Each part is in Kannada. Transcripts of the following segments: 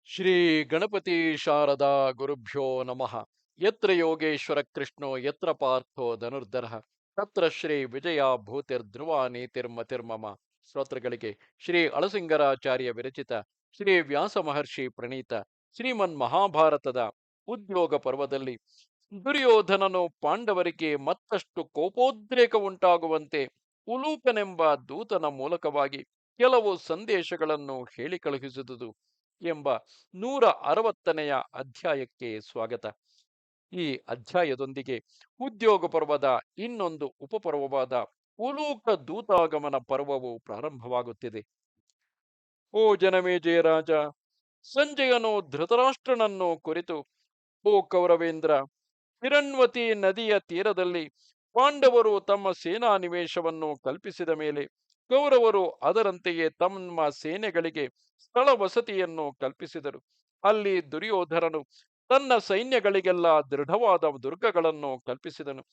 ಶ್ರೀ ಗಣಪತಿ ಶಾರದಾ ಗುರುಭ್ಯೋ ನಮಃ. ಯತ್ರ ಯೋಗೇಶ್ವರ ಕೃಷ್ಣೋ ಯತ್ರ ಪಾರ್ಥೋ ಧನುರ್ಧರಃ ತತ್ರ ಶ್ರೀ ವಿಜಯ ಭೂತಿರ್ಧ್ರುವ ನೀತಿರ್ಮತಿರ್ಮಮ. ಶ್ರೋತೃಗಳಿಗೆ ಶ್ರೀ ಅಳಸಿಂಗರಾಚಾರ್ಯ ವಿರಚಿತ ಶ್ರೀ ವ್ಯಾಸ ಮಹರ್ಷಿ ಪ್ರಣೀತ ಶ್ರೀಮನ್ ಮಹಾಭಾರತದ ಉದ್ಯೋಗ ಪರ್ವದಲ್ಲಿ ದುರ್ಯೋಧನನು ಪಾಂಡವರಿಗೆ ಮತ್ತಷ್ಟು ಕೋಪೋದ್ರೇಕ ಉಂಟಾಗುವಂತೆ ಉಲೂಕನೆಂಬ ದೂತನ ಮೂಲಕವಾಗಿ ಕೆಲವು ಸಂದೇಶಗಳನ್ನು ಹೇಳಿ ಕಳುಹಿಸಿದುದು ಎಂಬ 160ನೆಯ ಅಧ್ಯಾಯಕ್ಕೆ ಸ್ವಾಗತ. ಈ ಅಧ್ಯಾಯದೊಂದಿಗೆ ಉದ್ಯೋಗ ಪರ್ವದ ಇನ್ನೊಂದು ಉಪಪರ್ವವಾದ ಉಲೂಕ ದೂತಾಗಮನ ಪರ್ವವು ಪ್ರಾರಂಭವಾಗುತ್ತಿದೆ. ಓ ಜನಮೇಜಯ ರಾಜ, ಸಂಜಯನು ಧೃತರಾಷ್ಟ್ರನನ್ನು ಕುರಿತು, ಓ ಕೌರವೇಂದ್ರ, ಹಿರಣ್ವತಿ ನದಿಯ ತೀರದಲ್ಲಿ ಪಾಂಡವರು ತಮ್ಮ ಸೇನಾ ನಿವೇಶವನ್ನು ಕಲ್ಪಿಸಿದ ಮೇಲೆ ಕೌರವರು ಅದರಂತೆಯೇ ತಮ್ಮ ಸೇನೆಗಳಿಗೆ ಸ್ಥಳ ವಸತಿಯನ್ನು ಕಲ್ಪಿಸಿದರು. ಅಲ್ಲಿ ದುರ್ಯೋಧನನು ತನ್ನ ಸೈನ್ಯಗಳಿಗೆಲ್ಲ ದೃಢವಾದ ದುರ್ಗಗಳನ್ನು ಕಲ್ಪಿಸಿದನು.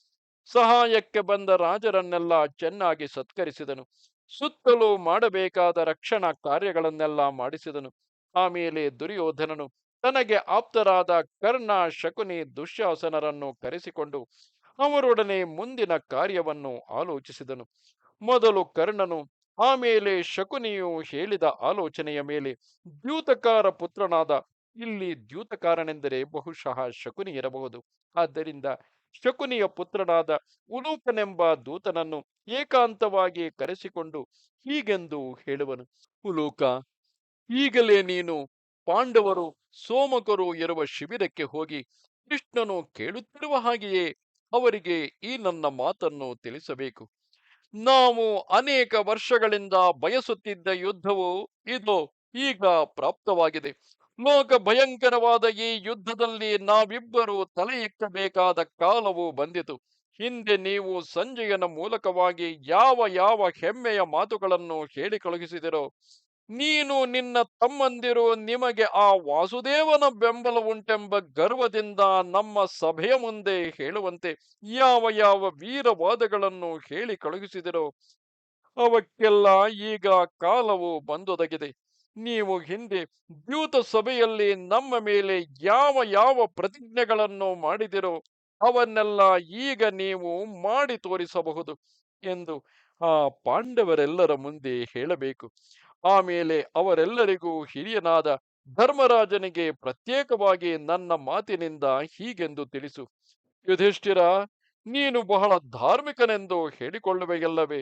ಸಹಾಯಕ್ಕೆ ಬಂದ ರಾಜರನ್ನೆಲ್ಲ ಚೆನ್ನಾಗಿ ಸತ್ಕರಿಸಿದನು. ಸುತ್ತಲೂ ಮಾಡಬೇಕಾದ ರಕ್ಷಣಾ ಕಾರ್ಯಗಳನ್ನೆಲ್ಲ ಮಾಡಿಸಿದನು. ಆಮೇಲೆ ದುರ್ಯೋಧನನು ತನಗೆ ಆಪ್ತರಾದ ಕರ್ಣ, ಶಕುನಿ, ದುಶ್ಯಾಸನರನ್ನು ಕರೆಸಿಕೊಂಡು ಅವರೊಡನೆ ಮುಂದಿನ ಕಾರ್ಯವನ್ನು ಆಲೋಚಿಸಿದನು. ಮೊದಲು ಕರ್ಣನು, ಆಮೇಲೆ ಶಕುನಿಯು ಹೇಳಿದ ಆಲೋಚನೆಯ ಮೇಲೆ ದ್ಯೂತಕಾರ ಪುತ್ರನಾದ, ಇಲ್ಲಿ ದ್ಯೂತಕಾರನೆಂದರೆ ಬಹುಶಃ ಶಕುನಿ ಇರಬಹುದು, ಆದ್ದರಿಂದ ಶಕುನಿಯ ಪುತ್ರನಾದ ಉಲೂಕನೆಂಬ ದೂತನನ್ನು ಏಕಾಂತವಾಗಿ ಕರೆಸಿಕೊಂಡು ಹೀಗೆಂದು ಹೇಳುವನು. ಉಲೂಕ, ಈಗಲೇ ನೀನು ಪಾಂಡವರು ಸೋಮಕರು ಇರುವ ಶಿಬಿರಕ್ಕೆ ಹೋಗಿ ಕೃಷ್ಣನು ಕೇಳುತ್ತಿರುವ ಹಾಗೆಯೇ ಅವರಿಗೆ ಈ ನನ್ನ ಮಾತನ್ನು ತಿಳಿಸಬೇಕು. ನಾವು ಅನೇಕ ವರ್ಷಗಳಿಂದ ಬಯಸುತ್ತಿದ್ದ ಯುದ್ಧವು ಇದು ಈಗ ಪ್ರಾಪ್ತವಾಗಿದೆ. ಲೋಕ ಭಯಂಕರವಾದ ಈ ಯುದ್ಧದಲ್ಲಿ ನಾವಿಬ್ಬರು ತಲೆ ಎತ್ತಬೇಕಾದ ಕಾಲವು ಬಂದಿತು. ಹಿಂದೆ ನೀವು ಸಂಜಯನ ಮೂಲಕವಾಗಿ ಯಾವ ಯಾವ ಹೆಮ್ಮೆಯ ಮಾತುಗಳನ್ನು ಹೇಳಿ ಕಳುಹಿಸಿದಿರೋ, ನೀನು ನಿನ್ನ ತಮ್ಮಂದಿರು ನಿಮಗೆ ಆ ವಾಸುದೇವನ ಬೆಂಬಲ ಉಂಟೆಂಬ ಗರ್ವದಿಂದ ನಮ್ಮ ಸಭೆಯ ಮುಂದೆ ಹೇಳುವಂತೆ ಯಾವ ಯಾವ ವೀರವಾದಗಳನ್ನು ಹೇಳಿ ಕಳುಹಿಸಿದಿರೋ, ಅವಕ್ಕೆಲ್ಲ ಈಗ ಕಾಲವು ಬಂದೊದಗಿದೆ. ನೀವು ಹಿಂದೆ ದ್ಯೂತ ಸಭೆಯಲ್ಲಿ ನಮ್ಮ ಮೇಲೆ ಯಾವ ಯಾವ ಪ್ರತಿಜ್ಞೆಗಳನ್ನು ಮಾಡಿದಿರೋ, ಅವನ್ನೆಲ್ಲ ಈಗ ನೀವು ಮಾಡಿ ತೋರಿಸಬಹುದು ಎಂದು ಆ ಪಾಂಡವರೆಲ್ಲರ ಮುಂದೆ ಹೇಳಬೇಕು. ಆಮೇಲೆ ಅವರೆಲ್ಲರಿಗೂ ಹಿರಿಯನಾದ ಧರ್ಮರಾಜನಿಗೆ ಪ್ರತ್ಯೇಕವಾಗಿ ನನ್ನ ಮಾತಿನಿಂದ ಹೀಗೆಂದು ತಿಳಿಸು. ಯುಧಿಷ್ಠಿರ, ನೀನು ಬಹಳ ಧಾರ್ಮಿಕನೆಂದು ಹೇಳಿಕೊಳ್ಳುವೆಯಲ್ಲವೇ?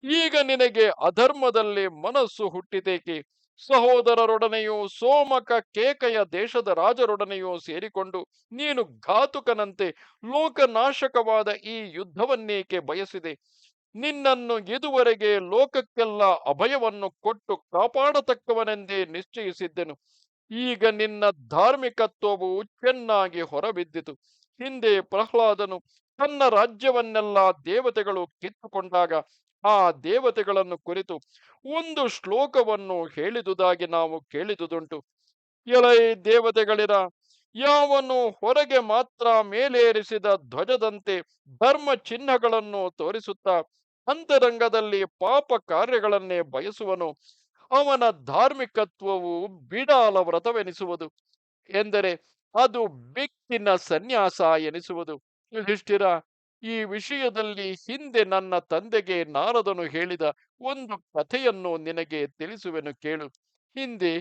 ಈಗ ನಿನಗೆ ಅಧರ್ಮದಲ್ಲಿ ಮನಸ್ಸು ಹುಟ್ಟಿತೇಕೆ? ಸಹೋದರರೊಡನೆಯೂ ಸೋಮಕ ಕೇಕೆಯ ದೇಶದ ರಾಜರೊಡನೆಯೂ ಸೇರಿಕೊಂಡು ನೀನು ಘಾತುಕನಂತೆ ಲೋಕನಾಶಕವಾದ ಈ ಯುದ್ಧವನ್ನೇಕೆ ಬಯಸಿದೆ? ನಿನ್ನನ್ನು ಇದುವರೆಗೆ ಲೋಕಕ್ಕೆಲ್ಲ ಅಭಯವನ್ನು ಕೊಟ್ಟು ಕಾಪಾಡತಕ್ಕವನೆಂದೇ ನಿಶ್ಚಯಿಸಿದ್ದೆನು. ಈಗ ನಿನ್ನ ಧಾರ್ಮಿಕತ್ವವು ಚೆನ್ನಾಗಿ ಹೊರಬಿದ್ದಿತು. ಹಿಂದೆ ಪ್ರಹ್ಲಾದನು ತನ್ನ ರಾಜ್ಯವನ್ನೆಲ್ಲ ದೇವತೆಗಳು ಕಿತ್ತುಕೊಂಡಾಗ ಆ ದೇವತೆಗಳನ್ನು ಕುರಿತು ಒಂದು ಶ್ಲೋಕವನ್ನು ಹೇಳಿದುದಾಗಿ ನಾವು ಕೇಳಿದುದುಂಟು. ಎಲೈ ದೇವತೆಗಳಿರ, ಯಾವನು ಹೊರಗೆ ಮಾತ್ರ ಮೇಲೇರಿಸಿದ ಧ್ವಜದಂತೆ ಧರ್ಮ ಚಿಹ್ನಗಳನ್ನು ತೋರಿಸುತ್ತಾ ಅಂತರಂಗದಲ್ಲಿ ಪಾಪ ಕಾರ್ಯಗಳನ್ನೇ ಬಯಸುವನು, ಅವನ ಧಾರ್ಮಿಕತ್ವವು ಬಿಡಾಲ ವ್ರತವೆನಿಸುವುದು. ಎಂದರೆ ಅದು ಬೆಕ್ಕಿನ ಸನ್ಯಾಸ ಎನಿಸುವುದು. ಯುಧಿಷ್ಠಿರ, ಈ ವಿಷಯದಲ್ಲಿ ಹಿಂದೆ ನನ್ನ ತಂದೆಗೆ ನಾರದನು ಹೇಳಿದ ಒಂದು ಕಥೆಯನ್ನು ನಿನಗೆ ತಿಳಿಸುವೆನು ಕೇಳು. ಹಿಂದೆ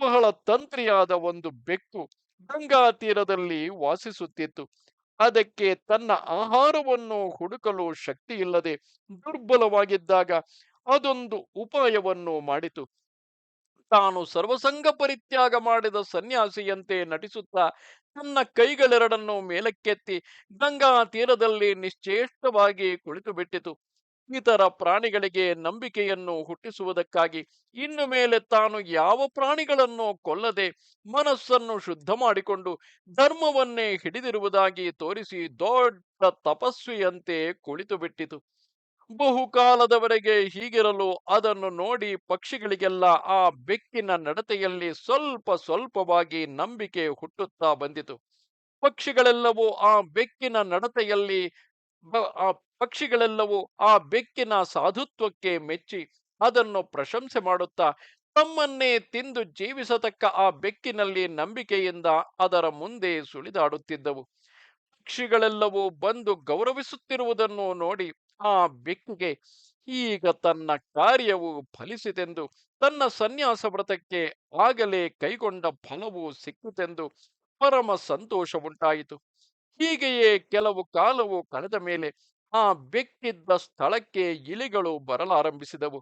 ಬಹಳ ತಂತ್ರಿಯಾದ ಒಂದು ಬೆಕ್ಕು ಗಂಗಾ ತೀರದಲ್ಲಿ ವಾಸಿಸುತ್ತಿತ್ತು. ಅದಕ್ಕೆ ತನ್ನ ಆಹಾರವನ್ನು ಹುಡುಕಲು ಶಕ್ತಿಯಿಲ್ಲದೆ ದುರ್ಬಲವಾಗಿದ್ದಾಗ ಅದೊಂದು ಉಪಾಯವನ್ನು ಮಾಡಿತು. ತಾನು ಸರ್ವಸಂಗ ಪರಿತ್ಯಾಗ ಮಾಡಿದ ಸನ್ಯಾಸಿಯಂತೆ ನಟಿಸುತ್ತಾ ತನ್ನ ಕೈಗಳೆರಡನ್ನು ಮೇಲಕ್ಕೆತ್ತಿ ಗಂಗಾ ತೀರದಲ್ಲಿ ನಿಶ್ಚೇಷ್ಟವಾಗಿ ಕುಳಿತು ಬಿಟ್ಟಿತು. ಇತರ ಪ್ರಾಣಿಗಳಿಗೆ ನಂಬಿಕೆಯನ್ನು ಹುಟ್ಟಿಸುವುದಕ್ಕಾಗಿ ಇನ್ನು ಮೇಲೆ ತಾನು ಯಾವ ಪ್ರಾಣಿಗಳನ್ನು ಕೊಲ್ಲದೆ ಮನಸ್ಸನ್ನು ಶುದ್ಧ ಮಾಡಿಕೊಂಡು ಧರ್ಮವನ್ನೇ ಹಿಡಿದಿರುವುದಾಗಿ ತೋರಿಸಿ ದೊಡ್ಡ ತಪಸ್ವಿಯಂತೆ ಕುಳಿತು ಬಿಟ್ಟಿತು. ಬಹುಕಾಲದವರೆಗೆ ಹೀಗಿರಲು ಅದನ್ನು ನೋಡಿ ಪಕ್ಷಿಗಳಿಗೆಲ್ಲ ಆ ಬೆಕ್ಕಿನ ನಡತೆಯಲ್ಲಿ ಸ್ವಲ್ಪ ಸ್ವಲ್ಪವಾಗಿ ನಂಬಿಕೆ ಹುಟ್ಟುತ್ತಾ ಬಂದಿತು. ಪಕ್ಷಿಗಳೆಲ್ಲವೂ ಆ ಬೆಕ್ಕಿನ ನಡತೆಯಲ್ಲಿ ಆ ಪಕ್ಷಿಗಳೆಲ್ಲವೂ ಆ ಬೆಕ್ಕಿನ ಸಾಧುತ್ವಕ್ಕೆ ಮೆಚ್ಚಿ ಅದನ್ನು ಪ್ರಶಂಸೆ ಮಾಡುತ್ತಾ ತಮ್ಮನ್ನೇ ತಿಂದು ಜೀವಿಸತಕ್ಕ ಆ ಬೆಕ್ಕಿನಲ್ಲಿ ನಂಬಿಕೆಯಿಂದ ಅದರ ಮುಂದೆ ಸುಳಿದಾಡುತ್ತಿದ್ದವು. ಪಕ್ಷಿಗಳೆಲ್ಲವೂ ಬಂದು ಗೌರವಿಸುತ್ತಿರುವುದನ್ನು ನೋಡಿ ಆ ಬೆಕ್ಕಿಗೆ ಈಗ ತನ್ನ ಕಾರ್ಯವು ಫಲಿಸಿತೆಂದು, ತನ್ನ ಸನ್ಯಾಸ ವ್ರತಕ್ಕೆ ಆಗಲೇ ಕೈಗೊಂಡ ಫಲವು ಸಿಕ್ಕಿತೆಂದು ಪರಮ ಸಂತೋಷ ಉಂಟಾಯಿತು. ಹೀಗೆಯೇ ಕೆಲವು ಕಾಲವು ಕಳೆದ ಮೇಲೆ ಆ ಬೆಕ್ಕಿದ್ದ ಸ್ಥಳಕ್ಕೆ ಇಲಿಗಳು ಬರಲಾರಂಭಿಸಿದವು.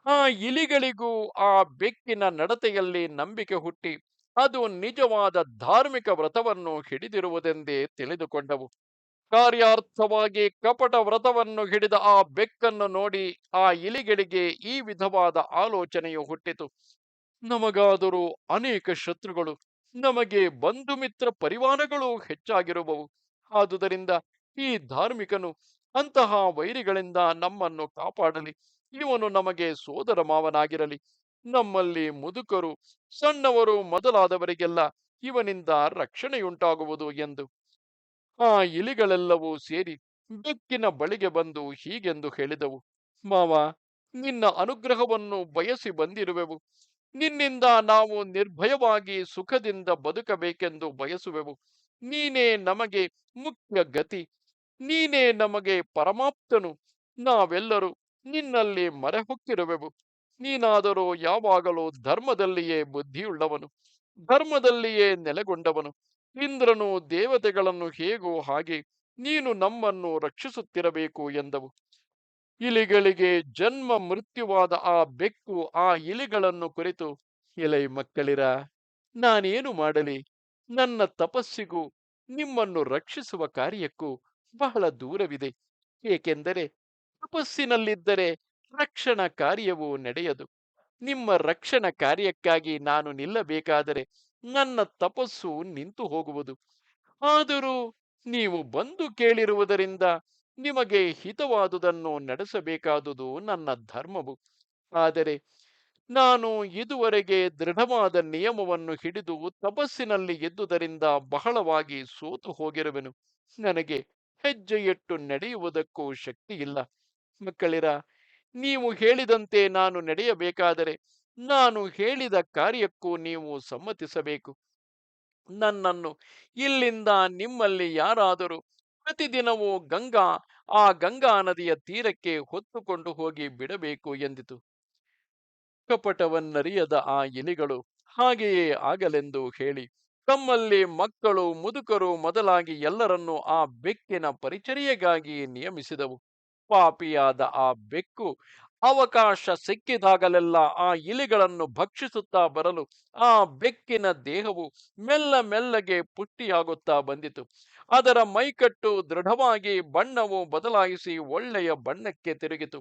ಆ ಇಲಿಗಳಿಗೂ ಆ ಬೆಕ್ಕಿನ ನಡತೆಯಲ್ಲಿ ನಂಬಿಕೆ ಹುಟ್ಟಿ ಅದು ನಿಜವಾದ ಧಾರ್ಮಿಕ ವ್ರತವನ್ನು ಹಿಡಿದಿರುವುದೆಂದೇ ತಿಳಿದುಕೊಂಡವು. ಕಾರ್ಯಾರ್ಥವಾಗಿ ಕಪಟ ವ್ರತವನ್ನು ಹಿಡಿದ ಆ ಬೆಕ್ಕನ್ನು ನೋಡಿ ಆ ಇಲಿಗಳಿಗೆ ಈ ವಿಧವಾದ ಆಲೋಚನೆಯು ಹುಟ್ಟಿತು. ನಮಗಾದರೂ ಅನೇಕ ಶತ್ರುಗಳು, ನಮಗೆ ಬಂಧು ಮಿತ್ರ ಪರಿವಾರಗಳು ಹೆಚ್ಚಾಗಿರುವವು. ಆದುದರಿಂದ ಈ ಧಾರ್ಮಿಕನು ಅಂತಹ ವೈರಿಗಳಿಂದ ನಮ್ಮನ್ನು ಕಾಪಾಡಲಿ. ಇವನು ನಮಗೆ ಸೋದರ ಮಾವನಾಗಿರಲಿ. ನಮ್ಮಲ್ಲಿ ಮುದುಕರು, ಸಣ್ಣವರು ಮೊದಲಾದವರಿಗೆಲ್ಲ ಇವನಿಂದ ರಕ್ಷಣೆಯುಂಟಾಗುವುದು ಎಂದು ಆ ಇಲಿಗಳೆಲ್ಲವೂ ಸೇರಿ ಬೆಕ್ಕಿನ ಬಳಿಗೆ ಬಂದು ಹೀಗೆಂದು ಹೇಳಿದವು: ಮಾವ, ನಿನ್ನ ಅನುಗ್ರಹವನ್ನು ಬಯಸಿ ಬಂದಿರುವೆವು. ನಿನ್ನಿಂದ ನಾವು ನಿರ್ಭಯವಾಗಿ ಸುಖದಿಂದ ಬದುಕಬೇಕೆಂದು ಬಯಸುವೆವು. ನೀನೇ ನಮಗೆ ಮುಖ್ಯ ಗತಿ, ನೀನೇ ನಮಗೆ ಪರಮಾಪ್ತನು. ನಾವೆಲ್ಲರೂ ನಿನ್ನಲ್ಲಿ ಮರೆಹೊಕ್ಕಿರುವೆವು. ನೀನಾದರೂ ಯಾವಾಗಲೂ ಧರ್ಮದಲ್ಲಿಯೇ ಬುದ್ಧಿಯುಳ್ಳವನು, ಧರ್ಮದಲ್ಲಿಯೇ ನೆಲೆಗೊಂಡವನು. ಇಂದ್ರನು ದೇವತೆಗಳನ್ನು ಹೇಗೋ ಹಾಗೆ ನೀನು ನಮ್ಮನ್ನು ರಕ್ಷಿಸುತ್ತಿರಬೇಕು ಎಂದವು. ಇಲಿಗಳಿಗೆ ಜನ್ಮ ಮೃತ್ಯುವಾದ ಆ ಬೆಕ್ಕು ಆ ಇಲಿಗಳನ್ನು ಕುರಿತು: ಎಲೈ ಮಕ್ಕಳಿರ, ನಾನೇನು ಮಾಡಲಿ? ನನ್ನ ತಪಸ್ಸಿಗೂ ನಿಮ್ಮನ್ನು ರಕ್ಷಿಸುವ ಕಾರ್ಯಕ್ಕೂ ಬಹಳ ದೂರವಿದೆ. ಏಕೆಂದರೆ ತಪಸ್ಸಿನಲ್ಲಿದ್ದರೆ ರಕ್ಷಣಾ ಕಾರ್ಯವೂ ನಡೆಯದು. ನಿಮ್ಮ ರಕ್ಷಣಾ ಕಾರ್ಯಕ್ಕಾಗಿ ನಾನು ನಿಲ್ಲಬೇಕಾದರೆ ನನ್ನ ತಪಸ್ಸು ನಿಂತು ಹೋಗುವುದು. ಆದರೂ ನೀವು ಬಂದು ಕೇಳಿರುವುದರಿಂದ ನಿಮಗೆ ಹಿತವಾದುದನ್ನು ನಡೆಸಬೇಕಾದುದು ನನ್ನ ಧರ್ಮವು. ಆದರೆ ನಾನು ಇದುವರೆಗೆ ದೃಢವಾದ ನಿಯಮವನ್ನು ಹಿಡಿದು ತಪಸ್ಸಿನಲ್ಲಿ ಇದ್ದುದರಿಂದ ಬಹಳವಾಗಿ ಸೋತು ಹೋಗಿರುವೆನು. ನನಗೆ ಹೆಜ್ಜೆಯಿಟ್ಟು ನಡೆಯುವುದಕ್ಕೂ ಶಕ್ತಿ ಇಲ್ಲ. ಮಕ್ಕಳಿರ, ನೀವು ಹೇಳಿದಂತೆ ನಾನು ನಡೆಯಬೇಕಾದರೆ ನಾನು ಹೇಳಿದ ಕಾರ್ಯಕ್ಕೂ ನೀವು ಸಮ್ಮತಿಸಬೇಕು. ನನ್ನನ್ನು ಇಲ್ಲಿಂದ ನಿಮ್ಮಲ್ಲಿ ಯಾರಾದರೂ ಪ್ರತಿದಿನವೂ ಗಂಗಾ ನದಿಯ ತೀರಕ್ಕೆ ಹೊತ್ತುಕೊಂಡು ಹೋಗಿ ಬಿಡಬೇಕು ಎಂದಿತು. ಕಪಟವನ್ನರಿಯದ ಆ ಇಲಿಗಳು ಹಾಗೆಯೇ ಆಗಲೆಂದು ಹೇಳಿ ತಮ್ಮಲ್ಲಿ ಮಕ್ಕಳು, ಮುದುಕರು ಮೊದಲಾಗಿ ಎಲ್ಲರನ್ನೂ ಆ ಬೆಕ್ಕಿನ ಪರಿಚರ್ಯೆಗಾಗಿ ನಿಯಮಿಸಿದವು. ಪಾಪಿಯಾದ ಆ ಬೆಕ್ಕು ಅವಕಾಶ ಸಿಕ್ಕಿದಾಗಲೆಲ್ಲ ಆ ಇಲಿಗಳನ್ನು ಭಕ್ಷಿಸುತ್ತಾ ಬರಲು ಆ ಬೆಕ್ಕಿನ ದೇಹವು ಮೆಲ್ಲಗೆ ಪುಷ್ಟಿಯಾಗುತ್ತಾ ಬಂದಿತು. ಅದರ ಮೈಕಟ್ಟು ದೃಢವಾಗಿ ಬಣ್ಣವು ಬದಲಾಯಿಸಿ ಒಳ್ಳೆಯ ಬಣ್ಣಕ್ಕೆ ತಿರುಗಿತು.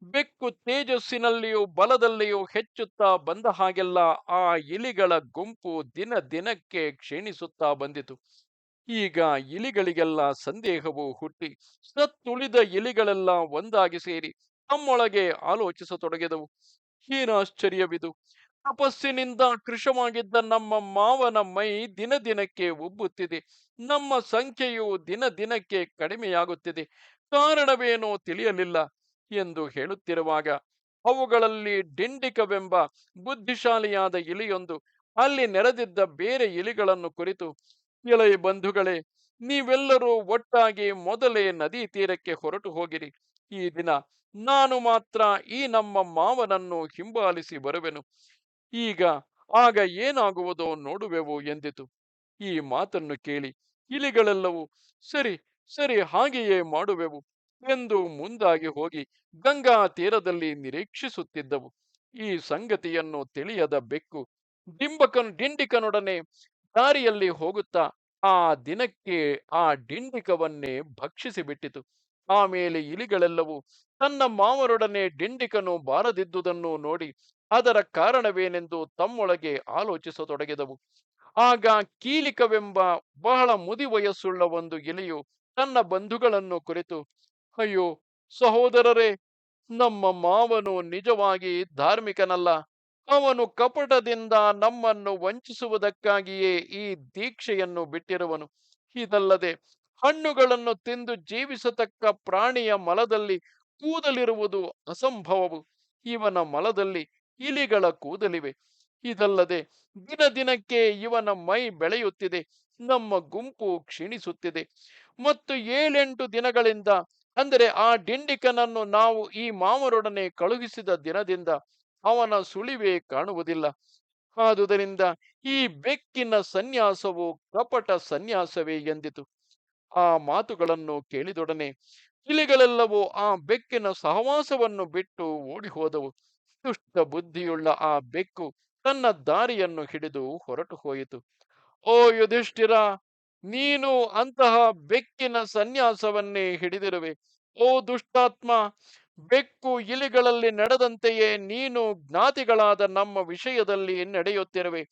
ಬೆಕ್ಕು ತೇಜಸ್ಸಿನಲ್ಲಿಯೂ ಬಲದಲ್ಲಿಯೂ ಹೆಚ್ಚುತ್ತಾ ಬಂದ ಹಾಗೆಲ್ಲ ಆ ಇಲಿಗಳ ಗುಂಪು ದಿನಕ್ಕೆ ಕ್ಷೀಣಿಸುತ್ತಾ ಬಂದಿತು. ಈಗ ಇಲಿಗಳಿಗೆಲ್ಲ ಸಂದೇಹವು ಹುಟ್ಟಿ ಸತ್ತುಳಿದ ಇಲಿಗಳೆಲ್ಲ ಒಂದಾಗಿ ಸೇರಿ ತಮ್ಮೊಳಗೆ ಆಲೋಚಿಸತೊಡಗಿದವು: ಏನಾಶ್ಚರ್ಯವಿದು! ತಪಸ್ಸಿನಿಂದ ಕೃಶವಾಗಿದ್ದ ನಮ್ಮ ಮಾವನ ಮೈ ದಿನಕ್ಕೆ ಉಬ್ಬುತ್ತಿದೆ. ನಮ್ಮ ಸಂಖ್ಯೆಯು ದಿನಕ್ಕೆ ಕಡಿಮೆಯಾಗುತ್ತಿದೆ. ಕಾರಣವೇನೋ ತಿಳಿಯಲಿಲ್ಲ ಎಂದು ಹೇಳುತ್ತಿರುವಾಗ ಅವುಗಳಲ್ಲಿ ಡಿಂಡಿಕವೆಂಬ ಬುದ್ಧಿಶಾಲಿಯಾದ ಇಲಿಯೊಂದು ಅಲ್ಲಿ ನೆರೆದಿದ್ದ ಬೇರೆ ಇಲಿಗಳನ್ನು ಕುರಿತು: ಎಲೈ ಬಂಧುಗಳೇ, ನೀವೆಲ್ಲರೂ ಒಟ್ಟಾಗಿ ಮೊದಲೇ ನದಿ ತೀರಕ್ಕೆ ಹೊರಟು ಹೋಗಿರಿ. ಈ ದಿನ ನಾನು ಮಾತ್ರ ಈ ನಮ್ಮ ಮಾವನನ್ನು ಹಿಂಬಾಲಿಸಿ ಬರುವೆನು. ಈಗ ಆಗ ಏನಾಗುವುದೋ ನೋಡುವೆವು ಎಂದಿತು. ಈ ಮಾತನ್ನು ಕೇಳಿ ಇಲಿಗಳೆಲ್ಲವೂ ಸರಿ ಸರಿ ಹಾಗೆಯೇ ಮಾಡುವೆವು ಎಂದು ಮುಂದಾಗಿ ಹೋಗಿ ಗಂಗಾ ತೀರದಲ್ಲಿ ನಿರೀಕ್ಷಿಸುತ್ತಿದ್ದವು. ಈ ಸಂಗತಿಯನ್ನು ತಿಳಿಯದ ಬೆಕ್ಕು ಡಿಂಡಿಕನೊಡನೆ ದಾರಿಯಲ್ಲಿ ಹೋಗುತ್ತಾ ಆ ದಿನಕ್ಕೆ ಆ ಡಿಂಡಿಕವನ್ನೇ ಭಕ್ಷಿಸಿ ಬಿಟ್ಟಿತು. ಆಮೇಲೆ ಇಲಿಗಳೆಲ್ಲವೂ ತನ್ನ ಮಾವನೊಡನೆ ಡಿಂಡಿಕನು ಬಾರದಿದ್ದುದನ್ನು ನೋಡಿ ಅದರ ಕಾರಣವೇನೆಂದು ತಮ್ಮೊಳಗೆ ಆಲೋಚಿಸತೊಡಗಿದವು. ಆಗ ಕೀಲಿಕವೆಂಬ ಬಹಳ ಮುದಿ ವಯಸ್ಸುಳ್ಳ ಒಂದು ಇಲಿಯು ತನ್ನ ಬಂಧುಗಳನ್ನು ಕುರಿತು: ಅಯ್ಯೋ ಸಹೋದರರೇ, ನಮ್ಮ ಮಾವನು ನಿಜವಾಗಿ ಧಾರ್ಮಿಕನಲ್ಲ. ಅವನು ಕಪಟದಿಂದ ನಮ್ಮನ್ನು ವಂಚಿಸುವುದಕ್ಕಾಗಿಯೇ ಈ ದೀಕ್ಷೆಯನ್ನು ಬಿಟ್ಟಿರುವನು. ಇದಲ್ಲದೆ ಹಣ್ಣುಗಳನ್ನು ತಿಂದು ಜೀವಿಸತಕ್ಕ ಪ್ರಾಣಿಯ ಮಲದಲ್ಲಿ ಕೂದಲಿರುವುದು ಅಸಂಭವವು. ಇವನ ಮಲದಲ್ಲಿ ಇಲಿಗಳ ಕೂದಲಿವೆ. ಇದಲ್ಲದೆ ದಿನ ದಿನಕ್ಕೆ ಇವನ ಮೈ ಬೆಳೆಯುತ್ತಿದೆ, ನಮ್ಮ ಗುಂಪು ಕ್ಷೀಣಿಸುತ್ತಿದೆ. ಮತ್ತು 7-8 ದಿನಗಳಿಂದ, ಅಂದರೆ ಆ ಡಿಂಡಿಕನನ್ನು ನಾವು ಈ ಮಾವರೊಡನೆ ಕಳುಹಿಸಿದ ದಿನದಿಂದ ಅವನ ಸುಳಿವೇ ಕಾಣುವುದಿಲ್ಲ. ಆದುದರಿಂದ ಈ ಬೆಕ್ಕಿನ ಸನ್ಯಾಸವು ಕಪಟ ಸನ್ಯಾಸವೇ ಎಂದಿತು. ಆ ಮಾತುಗಳನ್ನು ಕೇಳಿದೊಡನೆ ಇಲಿಗಳೆಲ್ಲವೂ ಆ ಬೆಕ್ಕಿನ ಸಹವಾಸವನ್ನು ಬಿಟ್ಟು ಓಡಿ ಹೋದವು. ದುಷ್ಟ ಬುದ್ಧಿಯುಳ್ಳ ಆ ಬೆಕ್ಕು ತನ್ನ ದಾರಿಯನ್ನು ಹಿಡಿದು ಹೊರಟು ಹೋಯಿತು. ಓ ಯುಧಿಷ್ಠಿರ, ನೀನು ಅಂತಹ ಬೆಕ್ಕಿನ ಸನ್ಯಾಸವನ್ನೇ ಹಿಡಿದಿರುವೆ. ಓ ದುಷ್ಟಾತ್ಮ, ಬೆಕ್ಕು ಇಲಿಗಳಲ್ಲಿ ನಡೆದಂತೆಯೇ ನೀನು ಜ್ಞಾತಿಗಳಾದ ನಮ್ಮ ವಿಷಯದಲ್ಲಿ ನಡೆಯುತ್ತಿರುವೆ.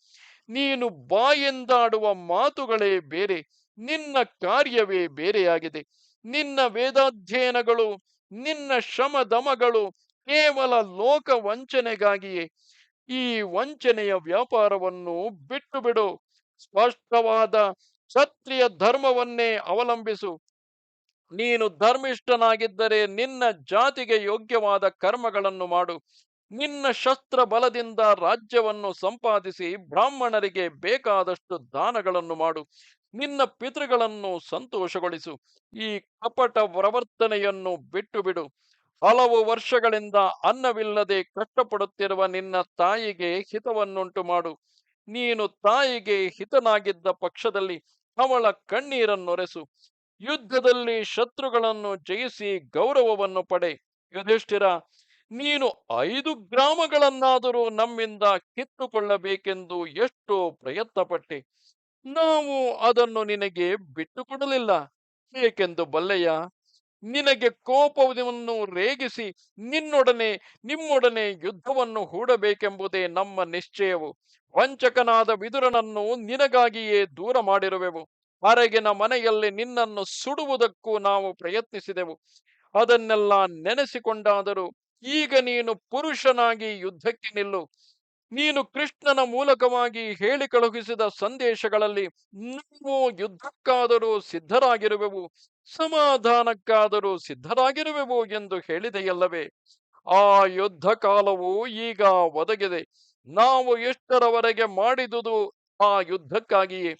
ನೀನು ಬಾಯಿಂದಾಡುವ ಮಾತುಗಳೇ ಬೇರೆ, ನಿನ್ನ ಕಾರ್ಯವೇ ಬೇರೆಯಾಗಿದೆ. ನಿನ್ನ ವೇದಾಧ್ಯಯನಗಳು, ನಿನ್ನ ಶ್ರಮದಮಗಳು ಕೇವಲ ಲೋಕ ವಂಚನೆಗಾಗಿಯೇ. ಈ ವಂಚನೆಯ ವ್ಯಾಪಾರವನ್ನು ಬಿಟ್ಟು ಬಿಡು. ಸ್ಪಷ್ಟವಾದ ಕ್ಷತ್ರಿಯ ಧರ್ಮವನ್ನೇ ಅವಲಂಬಿಸು. ನೀನು ಧರ್ಮಿಷ್ಠನಾಗಿದ್ದರೆ ನಿನ್ನ ಜಾತಿಗೆ ಯೋಗ್ಯವಾದ ಕರ್ಮಗಳನ್ನು ಮಾಡು. ನಿನ್ನ ಶಸ್ತ್ರ ಬಲದಿಂದ ರಾಜ್ಯವನ್ನು ಸಂಪಾದಿಸಿ ಬ್ರಾಹ್ಮಣರಿಗೆ ಬೇಕಾದಷ್ಟು ದಾನಗಳನ್ನು ಮಾಡು. ನಿನ್ನ ಪಿತೃಗಳನ್ನು ಸಂತೋಷಗೊಳಿಸು. ಈ ಕಪಟ ಪ್ರವರ್ತನೆಯನ್ನು ಬಿಟ್ಟು ಬಿಡು. ಹಲವು ವರ್ಷಗಳಿಂದ ಅನ್ನವಿಲ್ಲದೆ ಕಷ್ಟಪಡುತ್ತಿರುವ ನಿನ್ನ ತಾಯಿಗೆ ಹಿತವನ್ನುಂಟು ಮಾಡು. ನೀನು ತಾಯಿಗೆ ಹಿತನಾಗಿದ್ದ ಪಕ್ಷದಲ್ಲಿ ಅವಳ ಕಣ್ಣೀರನ್ನೊರೆಸು. ಯುದ್ಧದಲ್ಲಿ ಶತ್ರುಗಳನ್ನು ಜಯಿಸಿ ಗೌರವವನ್ನು ಪಡೆ. ಯುಧಿಷ್ಠಿರ, ನೀನು 5 ಗ್ರಾಮಗಳನ್ನಾದರೂ ನಮ್ಮಿಂದ ಕಿತ್ತುಕೊಳ್ಳಬೇಕೆಂದು ಎಷ್ಟೋ ಪ್ರಯತ್ನಪಟ್ಟೆ. ನಾವು ಅದನ್ನು ನಿನಗೆ ಬಿಟ್ಟುಕೊಡಲಿಲ್ಲ. ಏಕೆಂದು ಬಲ್ಲೆಯ? ನಿನಗೆ ಕೋಪವನ್ನು ರೇಗಿಸಿ ನಿಮ್ಮೊಡನೆ ಯುದ್ಧವನ್ನು ಹೂಡಬೇಕೆಂಬುದೇ ನಮ್ಮ ನಿಶ್ಚಯವು. ವಂಚಕನಾದ ವಿದುರನನ್ನು ನಿನಗಾಗಿಯೇ ದೂರ ಮಾಡಿರುವೆವು. ಹೊರಗಿನ ಮನೆಯಲ್ಲಿ ನಿನ್ನನ್ನು ಸುಡುವುದಕ್ಕೂ ನಾವು ಪ್ರಯತ್ನಿಸಿದೆವು. ಅದನ್ನೆಲ್ಲ ನೆನೆಸಿಕೊಂಡಾದರೂ ಈಗ ನೀನು ಪುರುಷನಾಗಿ ಯುದ್ಧಕ್ಕೆ ನಿಲ್ಲು. ನೀನು ಕೃಷ್ಣನ ಮೂಲಕವಾಗಿ ಹೇಳಿ ಕಳುಹಿಸಿದ ಸಂದೇಶಗಳಲ್ಲಿ ನಾವು ಯುದ್ಧಕ್ಕಾದರೂ ಸಿದ್ಧರಾಗಿರುವೆವು, ಸಮಾಧಾನಕ್ಕಾದರೂ ಸಿದ್ಧರಾಗಿರುವೆವು ಎಂದು ಹೇಳಿದೆಯಲ್ಲವೇ? ಆ ಯುದ್ಧ ಕಾಲವು ಈಗ ಒದಗಿದೆ. ನಾವು ಎಷ್ಟರವರೆಗೆ ಮಾಡಿದುದು ಆ ಯುದ್ಧಕ್ಕಾಗಿಯೇ.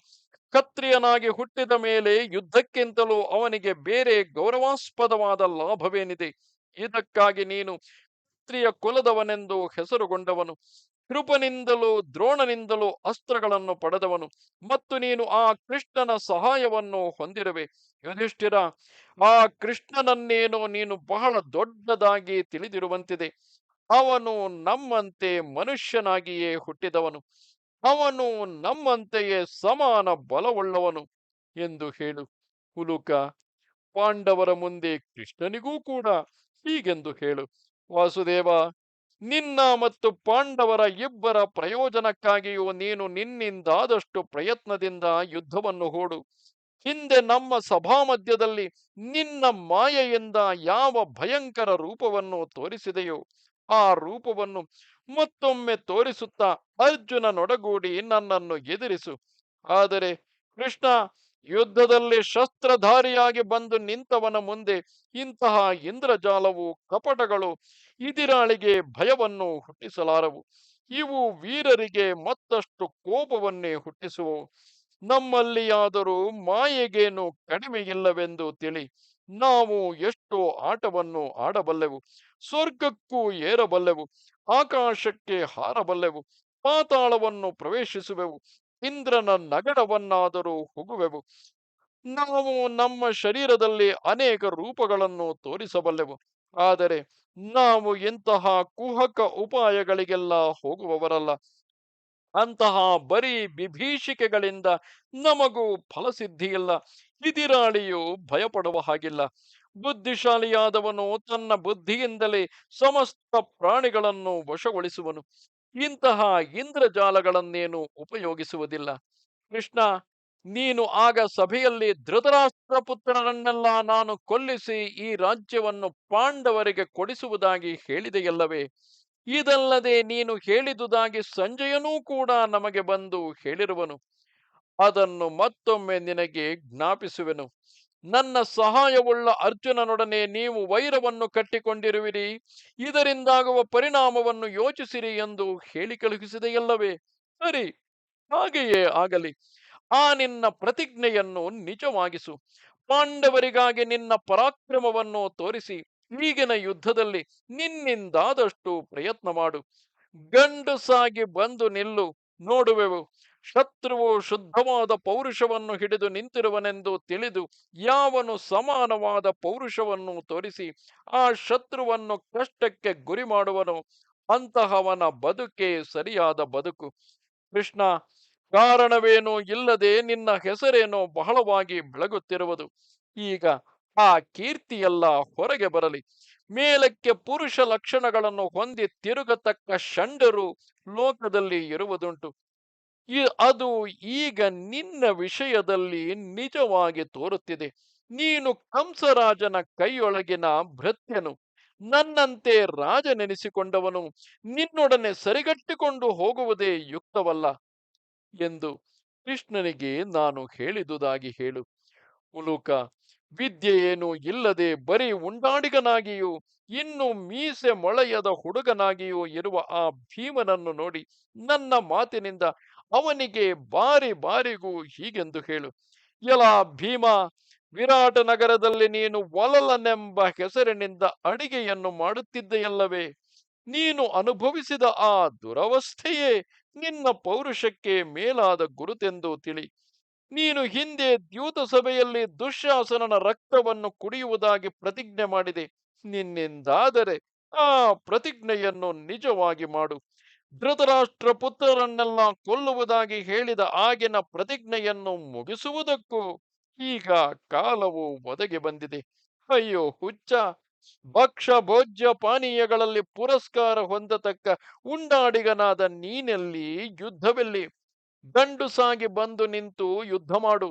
ಕ್ಷತ್ರಿಯನಾಗಿ ಹುಟ್ಟಿದ ಮೇಲೆ ಯುದ್ಧಕ್ಕಿಂತಲೂ ಅವನಿಗೆ ಬೇರೆ ಗೌರವಾಸ್ಪದವಾದ ಲಾಭವೇನಿದೆ? ಇದಕ್ಕಾಗಿ ನೀನು ಕ್ಷತ್ರಿಯ ಕುಲದವನೆಂದು ಹೆಸರುಗೊಂಡವನು. ಕೃಪನಿಂದಲೂ ದ್ರೋಣನಿಂದಲೂ ಅಸ್ತ್ರಗಳನ್ನು ಪಡೆದವನು. ಮತ್ತು ನೀನು ಆ ಕೃಷ್ಣನ ಸಹಾಯವನ್ನು ಹೊಂದಿರುವೆ. ಯುಧಿಷ್ಠಿರ, ಆ ಕೃಷ್ಣನನ್ನೇನೋ ನೀನು ಬಹಳ ದೊಡ್ಡದಾಗಿ ತಿಳಿದಿರುವಂತಿದೆ. ಅವನು ನಮ್ಮಂತೆ ಮನುಷ್ಯನಾಗಿಯೇ ಹುಟ್ಟಿದವನು. ಅವನು ನಮ್ಮಂತೆಯೇ ಸಮಾನ ಬಲವುಳ್ಳವನು ಎಂದು ಹೇಳು. ಹುಲುಕ, ಪಾಂಡವರ ಮುಂದೆ ಕೃಷ್ಣನಿಗೂ ಕೂಡ ಹೀಗೆಂದು ಹೇಳು. ವಾಸುದೇವ, ನಿನ್ನ ಮತ್ತು ಪಾಂಡವರ ಇಬ್ಬರ ಪ್ರಯೋಜನಕ್ಕಾಗಿಯೂ ನೀನು ನಿನ್ನಿಂದಾದಷ್ಟು ಪ್ರಯತ್ನದಿಂದ ಯುದ್ಧವನ್ನು ಹೂಡು. ಹಿಂದೆ ನಮ್ಮ ಸಭಾಮಧ್ಯದಲ್ಲಿ ನಿನ್ನ ಮಾಯೆಯಿಂದ ಯಾವ ಭಯಂಕರ ರೂಪವನ್ನು ತೋರಿಸಿದೆಯೋ ಆ ರೂಪವನ್ನು ಮತ್ತೊಮ್ಮೆ ತೋರಿಸುತ್ತಾ ಅರ್ಜುನನೊಡಗೂಡಿ ನನ್ನನ್ನು ಎದುರಿಸು. ಆದರೆ ಕೃಷ್ಣ, ಯುದ್ಧದಲ್ಲಿ ಶಸ್ತ್ರಧಾರಿಯಾಗಿ ಬಂದು ನಿಂತವನ ಮುಂದೆ ಇಂತಹ ಇಂದ್ರಜಾಲವು, ಕಪಟಗಳು ಇದಿರಾಳಿಗೆ ಭಯವನ್ನು ಹುಟ್ಟಿಸಲಾರವು. ಇವು ವೀರರಿಗೆ ಮತ್ತಷ್ಟು ಕೋಪವನ್ನೇ ಹುಟ್ಟಿಸುವವು. ನಮ್ಮಲ್ಲಿಯಾದರೂ ಮಾಯೆಗೇನು ಕಡಿಮೆ ಇಲ್ಲವೆಂದು ತಿಳಿ. ನಾವು ಎಷ್ಟೋ ಆಟವನ್ನು ಆಡಬಲ್ಲೆವು, ಸ್ವರ್ಗಕ್ಕೂ ಏರಬಲ್ಲೆವು, ಆಕಾಶಕ್ಕೆ ಹಾರಬಲ್ಲೆವು, ಪಾತಾಳವನ್ನು ಪ್ರವೇಶಿಸುವೆವು, ಇಂದ್ರನ ನಗರವನ್ನಾದರೂ ಹೋಗುವೆವು. ನಾವು ನಮ್ಮ ಶರೀರದಲ್ಲಿ ಅನೇಕ ರೂಪಗಳನ್ನು ತೋರಿಸಬಲ್ಲೆವು. ಆದರೆ ನಾವು ಇಂತಹ ಕುಹಕ ಉಪಾಯಗಳಿಗೆಲ್ಲ ಹೋಗುವವರಲ್ಲ. ಅಂತಹ ಬರೀ ವಿಭೀಷಿಕೆಗಳಿಂದ ನಮಗೂ ಫಲಸಿದ್ಧಿಯಿಲ್ಲ. ಇದಿರಾಳಿಯು ಭಯಪಡುವ ಹಾಗಿಲ್ಲ. ಬುದ್ಧಿಶಾಲಿಯಾದವನು ತನ್ನ ಬುದ್ಧಿಯಿಂದಲೇ ಸಮಸ್ತ ಪ್ರಾಣಿಗಳನ್ನು ವಶಗೊಳಿಸುವನು. ಇಂತಹ ಇಂದ್ರಜಾಲಗಳನ್ನೇನು ಉಪಯೋಗಿಸುವುದಿಲ್ಲ. ಕೃಷ್ಣ, ನೀನು ಆಗ ಸಭೆಯಲ್ಲಿ ಧೃತರಾಷ್ಟ್ರ ಪುತ್ರರನ್ನೆಲ್ಲ ನಾನು ಕೊಲ್ಲಿಸಿ ಈ ರಾಜ್ಯವನ್ನು ಪಾಂಡವರಿಗೆ ಕೊಡಿಸುವುದಾಗಿ ಹೇಳಿದೆಯಲ್ಲವೇ? ಇದಲ್ಲದೆ ನೀನು ಹೇಳಿದುದಾಗಿ ಸಂಜಯನೂ ಕೂಡ ನಮಗೆ ಬಂದು ಹೇಳಿರುವನು. ಅದನ್ನು ಮತ್ತೊಮ್ಮೆ ನಿನಗೆ ಜ್ಞಾಪಿಸುವೆನು. ನನ್ನ ಸಹಾಯವುಳ್ಳ ಅರ್ಜುನನೊಡನೆ ನೀವು ವೈರವನ್ನು ಕಟ್ಟಿಕೊಂಡಿರುವಿರಿ. ಇದರಿಂದಾಗುವ ಪರಿಣಾಮವನ್ನು ಯೋಚಿಸಿರಿ ಎಂದು ಹೇಳಿ ಕಳುಹಿಸಿದೆಯಲ್ಲವೇ? ಸರಿ, ಹಾಗೆಯೇ ಆಗಲಿ. ಆ ನಿನ್ನ ಪ್ರತಿಜ್ಞೆಯನ್ನು ನಿಜವಾಗಿಸು. ಪಾಂಡವರಿಗಾಗಿ ನಿನ್ನ ಪರಾಕ್ರಮವನ್ನು ತೋರಿಸಿ ಈಗಿನ ಯುದ್ಧದಲ್ಲಿ ನಿನ್ನಿಂದಾದಷ್ಟು ಪ್ರಯತ್ನ ಮಾಡು. ಗಂಡಸಾಗಿ ಬಂದು ನಿಲ್ಲು, ನೋಡುವೆವು. ಶತ್ರುವು ಶುದ್ಧವಾದ ಪೌರುಷವನ್ನು ಹಿಡಿದು ನಿಂತಿರುವನೆಂದು ತಿಳಿದು ಯಾವನು ಸಮಾನವಾದ ಪೌರುಷವನ್ನು ತೋರಿಸಿ ಆ ಶತ್ರುವನ್ನು ಕಷ್ಟಕ್ಕೆ ಗುರಿ ಮಾಡುವನೋ ಅಂತಹವನ ಬದುಕೇ ಸರಿಯಾದ ಬದುಕು. ಕೃಷ್ಣ, ಕಾರಣವೇನೂ ಇಲ್ಲದೆ ನಿನ್ನ ಹೆಸರೇನೋ ಬಹಳವಾಗಿ ಬೆಳಗುತ್ತಿರುವುದು. ಈಗ ಆ ಕೀರ್ತಿಯೆಲ್ಲ ಹೊರಗೆ ಬರಲಿ. ಮೇಲಕ್ಕೆ ಪುರುಷ ಲಕ್ಷಣಗಳನ್ನು ಹೊಂದಿ ತಿರುಗತಕ್ಕ ಷಂಡರು ಲೋಕದಲ್ಲಿ ಇರುವುದುಂಟು. ಅದು ಈಗ ನಿನ್ನ ವಿಷಯದಲ್ಲಿ ನಿಜವಾಗಿ ತೋರುತ್ತಿದೆ. ನೀನು ಕಂಸರಾಜನ ಕೈಯೊಳಗಿನ ಭೃತ್ಯನು, ನನ್ನಂತೆ ರಾಜನೆನಿಸಿಕೊಂಡವನು. ನಿನ್ನೊಡನೆ ಸರಿಗಟ್ಟಿಕೊಂಡು ಹೋಗುವುದೇ ಯುಕ್ತವಲ್ಲ ಎಂದು ಕೃಷ್ಣನಿಗೆ ನಾನು ಹೇಳಿದುದಾಗಿ ಹೇಳು. ಉಲೂಕ, ವಿದ್ಯೆಯೇನೂ ಇಲ್ಲದೆ ಬರೀ ಉಂಡಾಡಿಗನಾಗಿಯೂ ಇನ್ನು ಮೀಸೆ ಮೊಳೆಯದ ಹುಡುಗನಾಗಿಯೂ ಇರುವ ಆ ಭೀಮನನ್ನು ನೋಡಿ ನನ್ನ ಮಾತಿನಿಂದ ಅವನಿಗೆ ಬಾರಿ ಬಾರಿಗೂ ಹೀಗೆಂದು ಹೇಳು. ಎಲಾ ಭೀಮ, ವಿರಾಟ ನಗರದಲ್ಲಿ ನೀನು ಒಲಲನೆಂಬ ಹೆಸರಿನಿಂದ ಅಡಿಗೆಯನ್ನು ಮಾಡುತ್ತಿದ್ದೆಯಲ್ಲವೇ? ನೀನು ಅನುಭವಿಸಿದ ಆ ದುರವಸ್ಥೆಯೇ ನಿನ್ನ ಪೌರುಷಕ್ಕೆ ಮೇಲಾದ ಗುರುತೆಂದು ತಿಳಿ. ನೀನು ಹಿಂದೆ ದ್ಯೂತ ಸಭೆಯಲ್ಲಿ ದುಶ್ಯಾಸನನ ರಕ್ತವನ್ನು ಕುಡಿಯುವುದಾಗಿ ಪ್ರತಿಜ್ಞೆ ಮಾಡಿದೆ. ನಿನ್ನಿಂದಾದರೆ ಆ ಪ್ರತಿಜ್ಞೆಯನ್ನು ನಿಜವಾಗಿ ಮಾಡು. ಧೃತರಾಷ್ಟ್ರ ಪುತ್ರರನ್ನೆಲ್ಲ ಕೊಲ್ಲುವುದಾಗಿ ಹೇಳಿದ ಆಗಿನ ಪ್ರತಿಜ್ಞೆಯನ್ನು ಮುಗಿಸುವುದಕ್ಕೂ ಈಗ ಕಾಲವು ಒದಗಿ ಬಂದಿದೆ. ಅಯ್ಯೋ ಹುಚ್ಚ! ಭಕ್ಷ್ಯ ಭೋಜ್ಯ ಪಾನೀಯಗಳಲ್ಲಿ ಪುರಸ್ಕಾರ ಹೊಂದತಕ್ಕ ಉಂಡಾಡಿಗನಾದ ನೀನೆಲ್ಲಿ, ಯುದ್ಧವೆಲ್ಲಿ? ಗಂಡುಸಾಗಿ ಬಂದು ನಿಂತು ಯುದ್ಧ ಮಾಡು.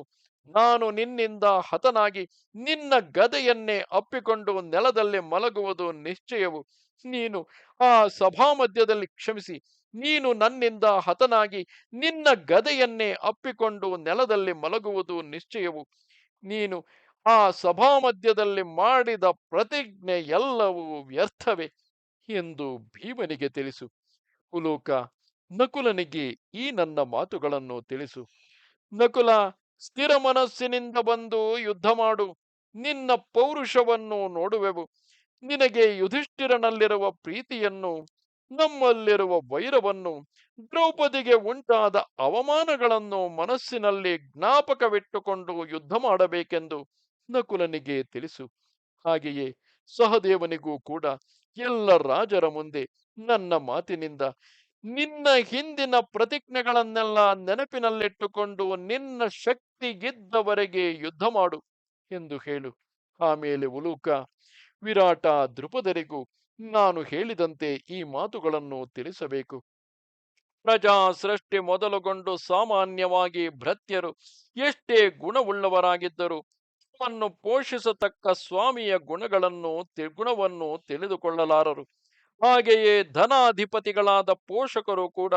ನಾನು ನಿನ್ನಿಂದ ಹತನಾಗಿ ನಿನ್ನ ಗದೆಯನ್ನೇ ಅಪ್ಪಿಕೊಂಡು ನೆಲದಲ್ಲಿ ಮಲಗುವುದು ನಿಶ್ಚಯವು. ನೀನು ಆ ಸಭಾಮಧ್ಯದಲ್ಲಿ ಕ್ಷಮಿಸಿ, ನೀನು ನನ್ನಿಂದ ಹತನಾಗಿ ನಿನ್ನ ಗದೆಯನ್ನೇ ಅಪ್ಪಿಕೊಂಡು ನೆಲದಲ್ಲಿ ಮಲಗುವುದು ನಿಶ್ಚಯವು. ನೀನು ಆ ಸಭಾಮಧ್ಯದಲ್ಲಿ ಮಾಡಿದ ಪ್ರತಿಜ್ಞೆ ಎಲ್ಲವೂ ವ್ಯರ್ಥವೇ ಎಂದು ಭೀಮನಿಗೆ ತಿಳಿಸು. ಉಲೂಕ, ನಕುಲನಿಗೆ ಈ ನನ್ನ ಮಾತುಗಳನ್ನು ತಿಳಿಸು. ನಕುಲ, ಸ್ಥಿರ ಮನಸ್ಸಿನಿಂದ ಬಂದು ಯುದ್ಧ ಮಾಡು. ನಿನ್ನ ಪೌರುಷವನ್ನು ನೋಡುವೆವು. ನಿನಗೆ ಯುಧಿಷ್ಠಿರನಲ್ಲಿರುವ ಪ್ರೀತಿಯನ್ನು, ನಮ್ಮಲ್ಲಿರುವ ವೈರವನ್ನು, ದ್ರೌಪದಿಗೆ ಉಂಟಾದ ಅವಮಾನಗಳನ್ನು ಮನಸ್ಸಿನಲ್ಲಿ ಜ್ಞಾಪಕವಿಟ್ಟುಕೊಂಡು ಯುದ್ಧ ಮಾಡಬೇಕೆಂದು ನಕುಲನಿಗೆ ತಿಳಿಸು. ಹಾಗೆಯೇ ಸಹದೇವನಿಗೂ ಕೂಡ ಎಲ್ಲ ರಾಜರ ಮುಂದೆ ನನ್ನ ಮಾತಿನಿಂದ ನಿನ್ನ ಹಿಂದಿನ ಪ್ರತಿಜ್ಞೆಗಳನ್ನೆಲ್ಲ ನೆನಪಿನಲ್ಲಿಟ್ಟುಕೊಂಡು ನಿನ್ನ ಶಕ್ತಿಗಿದ್ದವರೆಗೆ ಯುದ್ಧ ಮಾಡು ಎಂದು ಹೇಳು. ಆಮೇಲೆ ಉಲೂಕ, ವಿರಾಟ ದೃಪದರಿಗೂ ನಾನು ಹೇಳಿದಂತೆ ಈ ಮಾತುಗಳನ್ನು ತಿಳಿಸಬೇಕು. ಪ್ರಜಾ ಸೃಷ್ಟಿ ಮೊದಲುಗೊಂಡು ಸಾಮಾನ್ಯವಾಗಿ ಭೃತ್ಯರು ಎಷ್ಟೇ ಗುಣವುಳ್ಳವರಾಗಿದ್ದರೂ ತಮ್ಮನ್ನು ಪೋಷಿಸತಕ್ಕ ಸ್ವಾಮಿಯ ಗುಣವನ್ನು ತಿಳಿದುಕೊಳ್ಳಲಾರರು. ಹಾಗೆಯೇ ಧನಾಧಿಪತಿಗಳಾದ ಪೋಷಕರು ಕೂಡ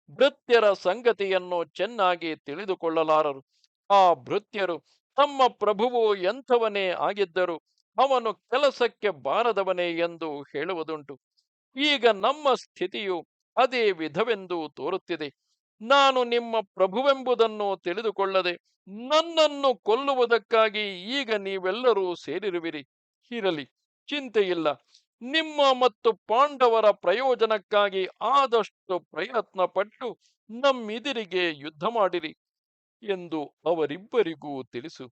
ಭೃತ್ಯರ ಸಂಗತಿಯನ್ನು ಚೆನ್ನಾಗಿ ತಿಳಿದುಕೊಳ್ಳಲಾರರು. ಆ ಭೃತ್ಯರು ತಮ್ಮ ಪ್ರಭುವು ಎಂಥವನೇ ಆಗಿದ್ದರು ಅವನು ಕೆಲಸಕ್ಕೆ ಬಾರದವನೇ ಎಂದು ಹೇಳುವುದುಂಟು. ಈಗ ನಮ್ಮ ಸ್ಥಿತಿಯು ಅದೇ ವಿಧವೆಂದು ತೋರುತ್ತಿದೆ. ನಾನು ನಿಮ್ಮ ಪ್ರಭುವೆಂಬುದನ್ನು ತಿಳಿದುಕೊಳ್ಳದೆ ನನ್ನನ್ನು ಕೊಲ್ಲುವುದಕ್ಕಾಗಿ ಈಗ ನೀವೆಲ್ಲರೂ ಸೇರಿರುವಿರಿ. ಇರಲಿ, ಚಿಂತೆಯಿಲ್ಲ. ನಿಮ್ಮ ಮತ್ತು ಪಾಂಡವರ ಪ್ರಯೋಜನಕ್ಕಾಗಿ ಆದಷ್ಟು ಪ್ರಯತ್ನ ಪಟ್ಟು ನಮ್ಮಿದಿರಿಗೆ ಯುದ್ಧ ಮಾಡಿರಿ ಎಂದು ಅವರಿಬ್ಬರಿಗೂ ತಿಳಿಸು.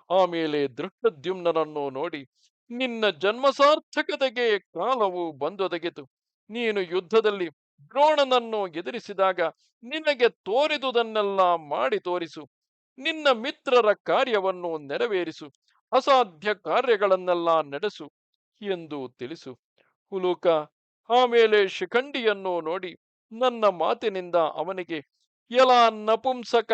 ಆಮೇಲೆ ದೃಷ್ಟದ್ಯುಮ್ನನನ್ನು ನೋಡಿ, ನಿನ್ನ ಜನ್ಮಸಾರ್ಥಕತೆಗೆ ಕಾಲವು ಬಂದೊದಗಿತು. ನೀನು ಯುದ್ಧದಲ್ಲಿ ದ್ರೋಣನನ್ನು ಎದುರಿಸಿದಾಗ ನಿನಗೆ ತೋರಿದುದನ್ನೆಲ್ಲ ಮಾಡಿ ತೋರಿಸು. ನಿನ್ನ ಮಿತ್ರರ ಕಾರ್ಯವನ್ನು ನೆರವೇರಿಸು. ಅಸಾಧ್ಯ ಕಾರ್ಯಗಳನ್ನೆಲ್ಲ ನಡೆಸು ಎಂದು ತಿಳಿಸು. ಹುಲೂಕ, ಆಮೇಲೆ ಶಿಖಂಡಿಯನ್ನು ನೋಡಿ ನನ್ನ ಮಾತಿನಿಂದ ಅವನಿಗೆ, ಎಲಾ ನಪುಂಸಕ,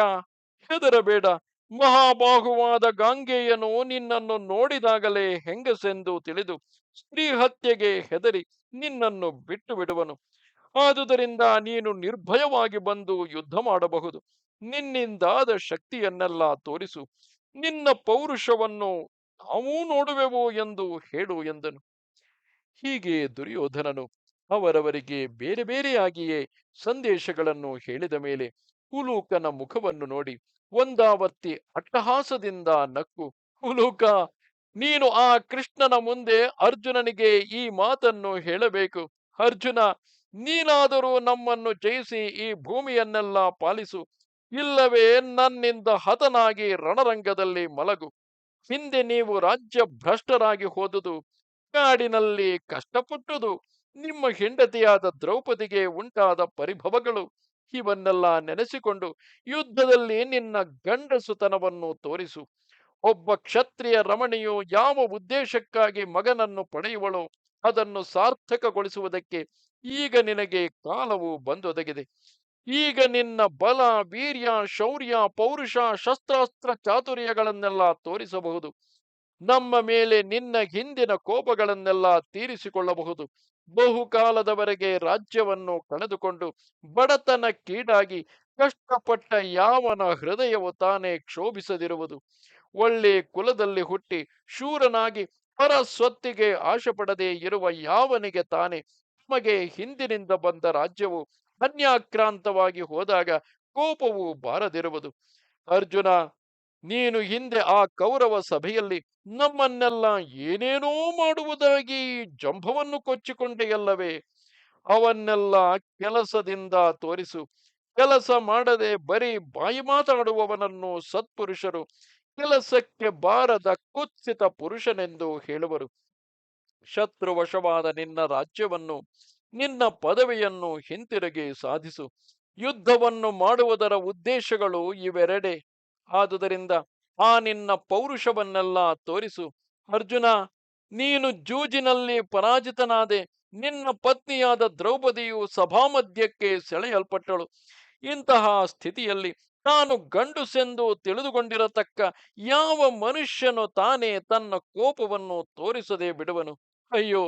ಹೆದರಬೇಡ. ಮಹಾಬಾಹುವಾದ ಗಾಂಗೇಯನು ನಿನ್ನನ್ನು ನೋಡಿದಾಗಲೇ ಹೆಂಗಸೆಂದು ತಿಳಿದು ಸ್ತ್ರೀ ಹತ್ಯೆಗೆ ಹೆದರಿ ನಿನ್ನನ್ನು ಬಿಟ್ಟು ಬಿಡುವನು. ಆದುದರಿಂದ ನೀನು ನಿರ್ಭಯವಾಗಿ ಬಂದು ಯುದ್ಧ ಮಾಡಬಹುದು. ನಿನ್ನಿಂದಾದ ಶಕ್ತಿಯನ್ನೆಲ್ಲ ತೋರಿಸು. ನಿನ್ನ ಪೌರುಷವನ್ನು ನಾವೂ ನೋಡುವೆವು ಎಂದು ಹೇಳು ಎಂದನು. ಹೀಗೆ ದುರ್ಯೋಧನನು ಅವರವರಿಗೆ ಬೇರೆ ಬೇರೆಯಾಗಿಯೇ ಸಂದೇಶಗಳನ್ನು ಹೇಳಿದ ಮೇಲೆ ಉಲೂಕನ ಮುಖವನ್ನು ನೋಡಿ ಒಂದಾವರ್ತಿ ಅಟ್ಟಹಾಸದಿಂದ ನಕ್ಕು, ಉಲೂಕ, ನೀನು ಆ ಕೃಷ್ಣನ ಮುಂದೆ ಅರ್ಜುನನಿಗೆ ಈ ಮಾತನ್ನು ಹೇಳಬೇಕು. ಅರ್ಜುನ, ನೀನಾದರೂ ನಮ್ಮನ್ನು ಜಯಿಸಿ ಈ ಭೂಮಿಯನ್ನೆಲ್ಲ ಪಾಲಿಸು, ಇಲ್ಲವೇ ನನ್ನಿಂದ ಹತನಾಗಿ ರಣರಂಗದಲ್ಲಿ ಮಲಗು. ಹಿಂದೆ ನೀವು ರಾಜ್ಯ ಭ್ರಷ್ಟರಾಗಿ ಹೋದುದು, ಕಾಡಿನಲ್ಲಿ ಕಷ್ಟಪಟ್ಟುದು, ನಿಮ್ಮ ಹೆಂಡತಿಯಾದ ದ್ರೌಪದಿಗೆ ಉಂಟಾದ ಪರಿಭವಗಳು, ಇವನ್ನೆಲ್ಲ ನೆನೆಸಿಕೊಂಡು ಯುದ್ಧದಲ್ಲಿ ನಿನ್ನ ಗಂಡಸುತನವನ್ನು ತೋರಿಸು. ಒಬ್ಬ ಕ್ಷತ್ರಿಯ ರಮಣಿಯು ಯಾವ ಉದ್ದೇಶಕ್ಕಾಗಿ ಮಗನನ್ನು ಪಡೆಯುವಳೋ ಅದನ್ನು ಸಾರ್ಥಕಗೊಳಿಸುವುದಕ್ಕೆ ಈಗ ನಿನಗೆ ಕಾಲವು ಬಂದೊದಗಿದೆ. ಈಗ ನಿನ್ನ ಬಲ, ವೀರ್ಯ, ಶೌರ್ಯ, ಪೌರುಷ, ಶಸ್ತ್ರಾಸ್ತ್ರ ಚಾತುರ್ಯಗಳನ್ನೆಲ್ಲ ತೋರಿಸಬಹುದು. ನಮ್ಮ ಮೇಲೆ ನಿನ್ನ ಹಿಂದಿನ ಕೋಪಗಳನ್ನೆಲ್ಲ ತೀರಿಸಿಕೊಳ್ಳಬಹುದು. ಬಹುಕಾಲದವರೆಗೆ ರಾಜ್ಯವನ್ನು ಕಳೆದುಕೊಂಡು ಬಡತನಕ್ಕೀಡಾಗಿ ಕಷ್ಟಪಟ್ಟ ಯಾವನ ಹೃದಯವು ತಾನೇ ಕ್ಷೋಭಿಸದಿರುವುದು. ಒಳ್ಳೆ ಕುಲದಲ್ಲಿ ಹುಟ್ಟಿ ಶೂರನಾಗಿ ಪರ ಸ್ವತ್ತಿಗೆ ಆಶೆ ಪಡದೆ ಇರುವ ಯಾವನಿಗೆ ತಾನೇ ತಮಗೆ ಹಿಂದಿನಿಂದ ಬಂದ ರಾಜ್ಯವು ಅನ್ಯಾಕ್ರಾಂತವಾಗಿ ಹೋದಾಗ ಕೋಪವು ಬಾರದಿರುವುದು. ಅರ್ಜುನ, ನೀನು ಹಿಂದೆ ಆ ಕೌರವ ಸಭೆಯಲ್ಲಿ ನಮ್ಮನ್ನೆಲ್ಲ ಏನೇನೋ ಮಾಡುವುದಾಗಿ ಜಂಭವನ್ನು ಕೊಚ್ಚಿಕೊಂಡೆಯಲ್ಲವೇ? ಅವನ್ನೆಲ್ಲ ಕೆಲಸದಿಂದ ತೋರಿಸು. ಕೆಲಸ ಮಾಡದೆ ಬರೀ ಬಾಯಿ ಮಾತಾಡುವವನನ್ನು ಸತ್ಪುರುಷರು ಕೆಲಸಕ್ಕೆ ಬಾರದ ಕುತ್ಸಿತ ಪುರುಷನೆಂದು ಹೇಳುವರು. ಶತ್ರುವಶವಾದ ನಿನ್ನ ರಾಜ್ಯವನ್ನು, ನಿನ್ನ ಪದವಿಯನ್ನು ಹಿಂತಿರುಗಿ ಸಾಧಿಸು. ಯುದ್ಧವನ್ನು ಮಾಡುವುದರ ಉದ್ದೇಶಗಳು ಇವೆರಡೇ. ಆದುದರಿಂದ ಆ ನಿನ್ನ ಪೌರುಷವನ್ನೆಲ್ಲ ತೋರಿಸು. ಅರ್ಜುನ, ನೀನು ಜೂಜಿನಲ್ಲಿ ಪರಾಜಿತನಾದೆ. ನಿನ್ನ ಪತ್ನಿಯಾದ ದ್ರೌಪದಿಯು ಸಭಾಮಧ್ಯಕ್ಕೆ ಸೆಳೆಯಲ್ಪಟ್ಟಳು. ಇಂತಹ ಸ್ಥಿತಿಯಲ್ಲಿ ತಾನು ಗಂಡುಸೆಂದು ತಿಳಿದುಕೊಂಡಿರತಕ್ಕ ಯಾವ ಮನುಷ್ಯನು ತಾನೇ ತನ್ನ ಕೋಪವನ್ನು ತೋರಿಸದೆ ಬಿಡುವನು? ಅಯ್ಯೋ,